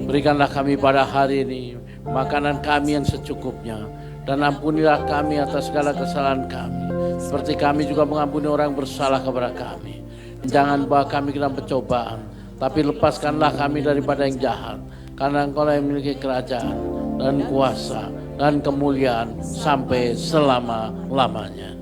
Speaker 8: Berikanlah kami pada hari ini makanan kami yang secukupnya, dan ampunilah kami atas segala kesalahan kami, seperti kami juga mengampuni orang bersalah kepada kami. Jangan bawa kami ke dalam pencobaan, tapi lepaskanlah kami daripada yang jahat, karena Engkau yang memiliki kerajaan dan kuasa dan kemuliaan sampai selama-lamanya.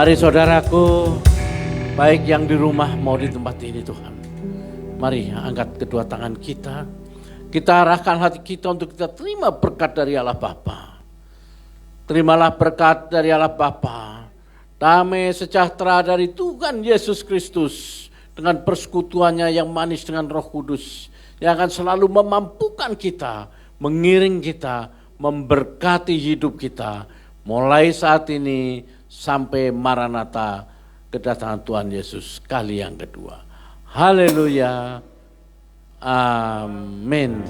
Speaker 8: Mari saudaraku, baik yang di rumah mau di tempat ini Tuhan. Mari angkat kedua tangan kita. Kita arahkan hati kita untuk kita terima berkat dari Allah Bapa. Terimalah berkat dari Allah Bapa. Damai sejahtera dari Tuhan Yesus Kristus dengan persekutuannya yang manis dengan Roh Kudus yang akan selalu memampukan kita, mengiring kita, memberkati hidup kita mulai saat ini sampai Maranatha, kedatangan Tuhan Yesus kali yang kedua. Haleluya. Amin.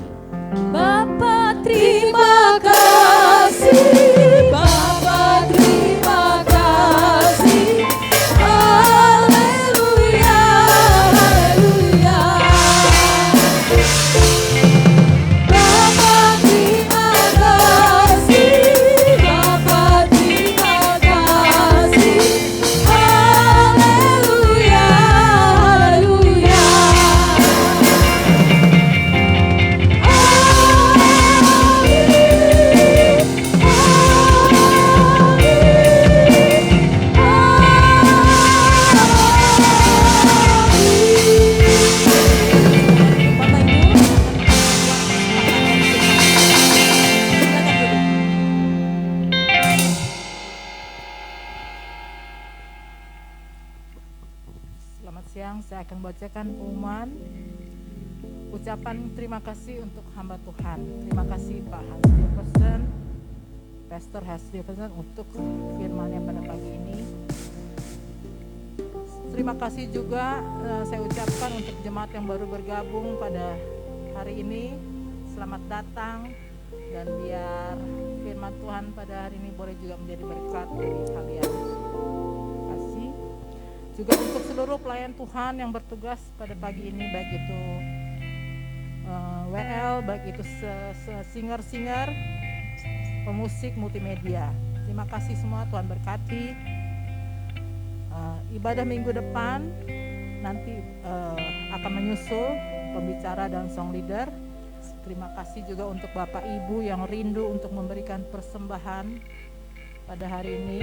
Speaker 3: Bapa terima kasih, Bapa terima kasih. Haleluya, haleluya. Bapa terima kasih, Bapa terima kasih. Haleluya, haleluya. Haleluya.
Speaker 9: membacakan pengumuman ucapan terima kasih untuk hamba Tuhan. Terima kasih Pak Hans Jefferson, Pastor Hans Jefferson untuk firman-Nya pada pagi ini. Terima kasih juga saya ucapkan untuk jemaat yang baru bergabung pada hari ini. Selamat datang, dan biar firman Tuhan pada hari ini boleh juga menjadi berkat bagi kalian. Terima kasih. Juga untuk seluruh pelayan Tuhan yang bertugas pada pagi ini, baik itu WL, baik itu singer-singer, pemusik multimedia. Terima kasih semua, Tuhan berkati. Ibadah minggu depan nanti akan menyusul pembicara dan song leader. Terima kasih juga untuk Bapak Ibu yang rindu untuk memberikan persembahan pada hari ini.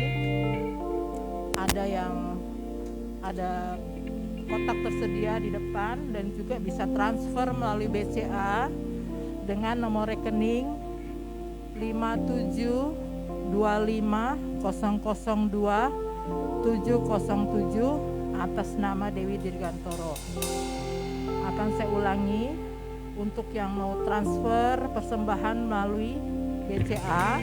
Speaker 9: Ada kotak tersedia di depan, dan juga bisa transfer melalui BCA dengan nomor rekening 5725002707 atas nama Dewi Dirgantoro. Akan saya ulangi, untuk yang mau transfer persembahan melalui BCA,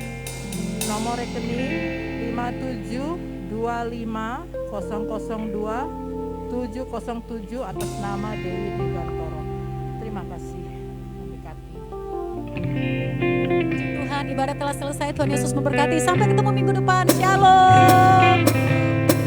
Speaker 9: nomor rekening 5725002707 atas nama Dewi Dirgantoro. Terima kasih. Memberkati.
Speaker 2: Tuhan, ibadah telah selesai. Tuhan Yesus memberkati. Sampai ketemu minggu depan. Shalom.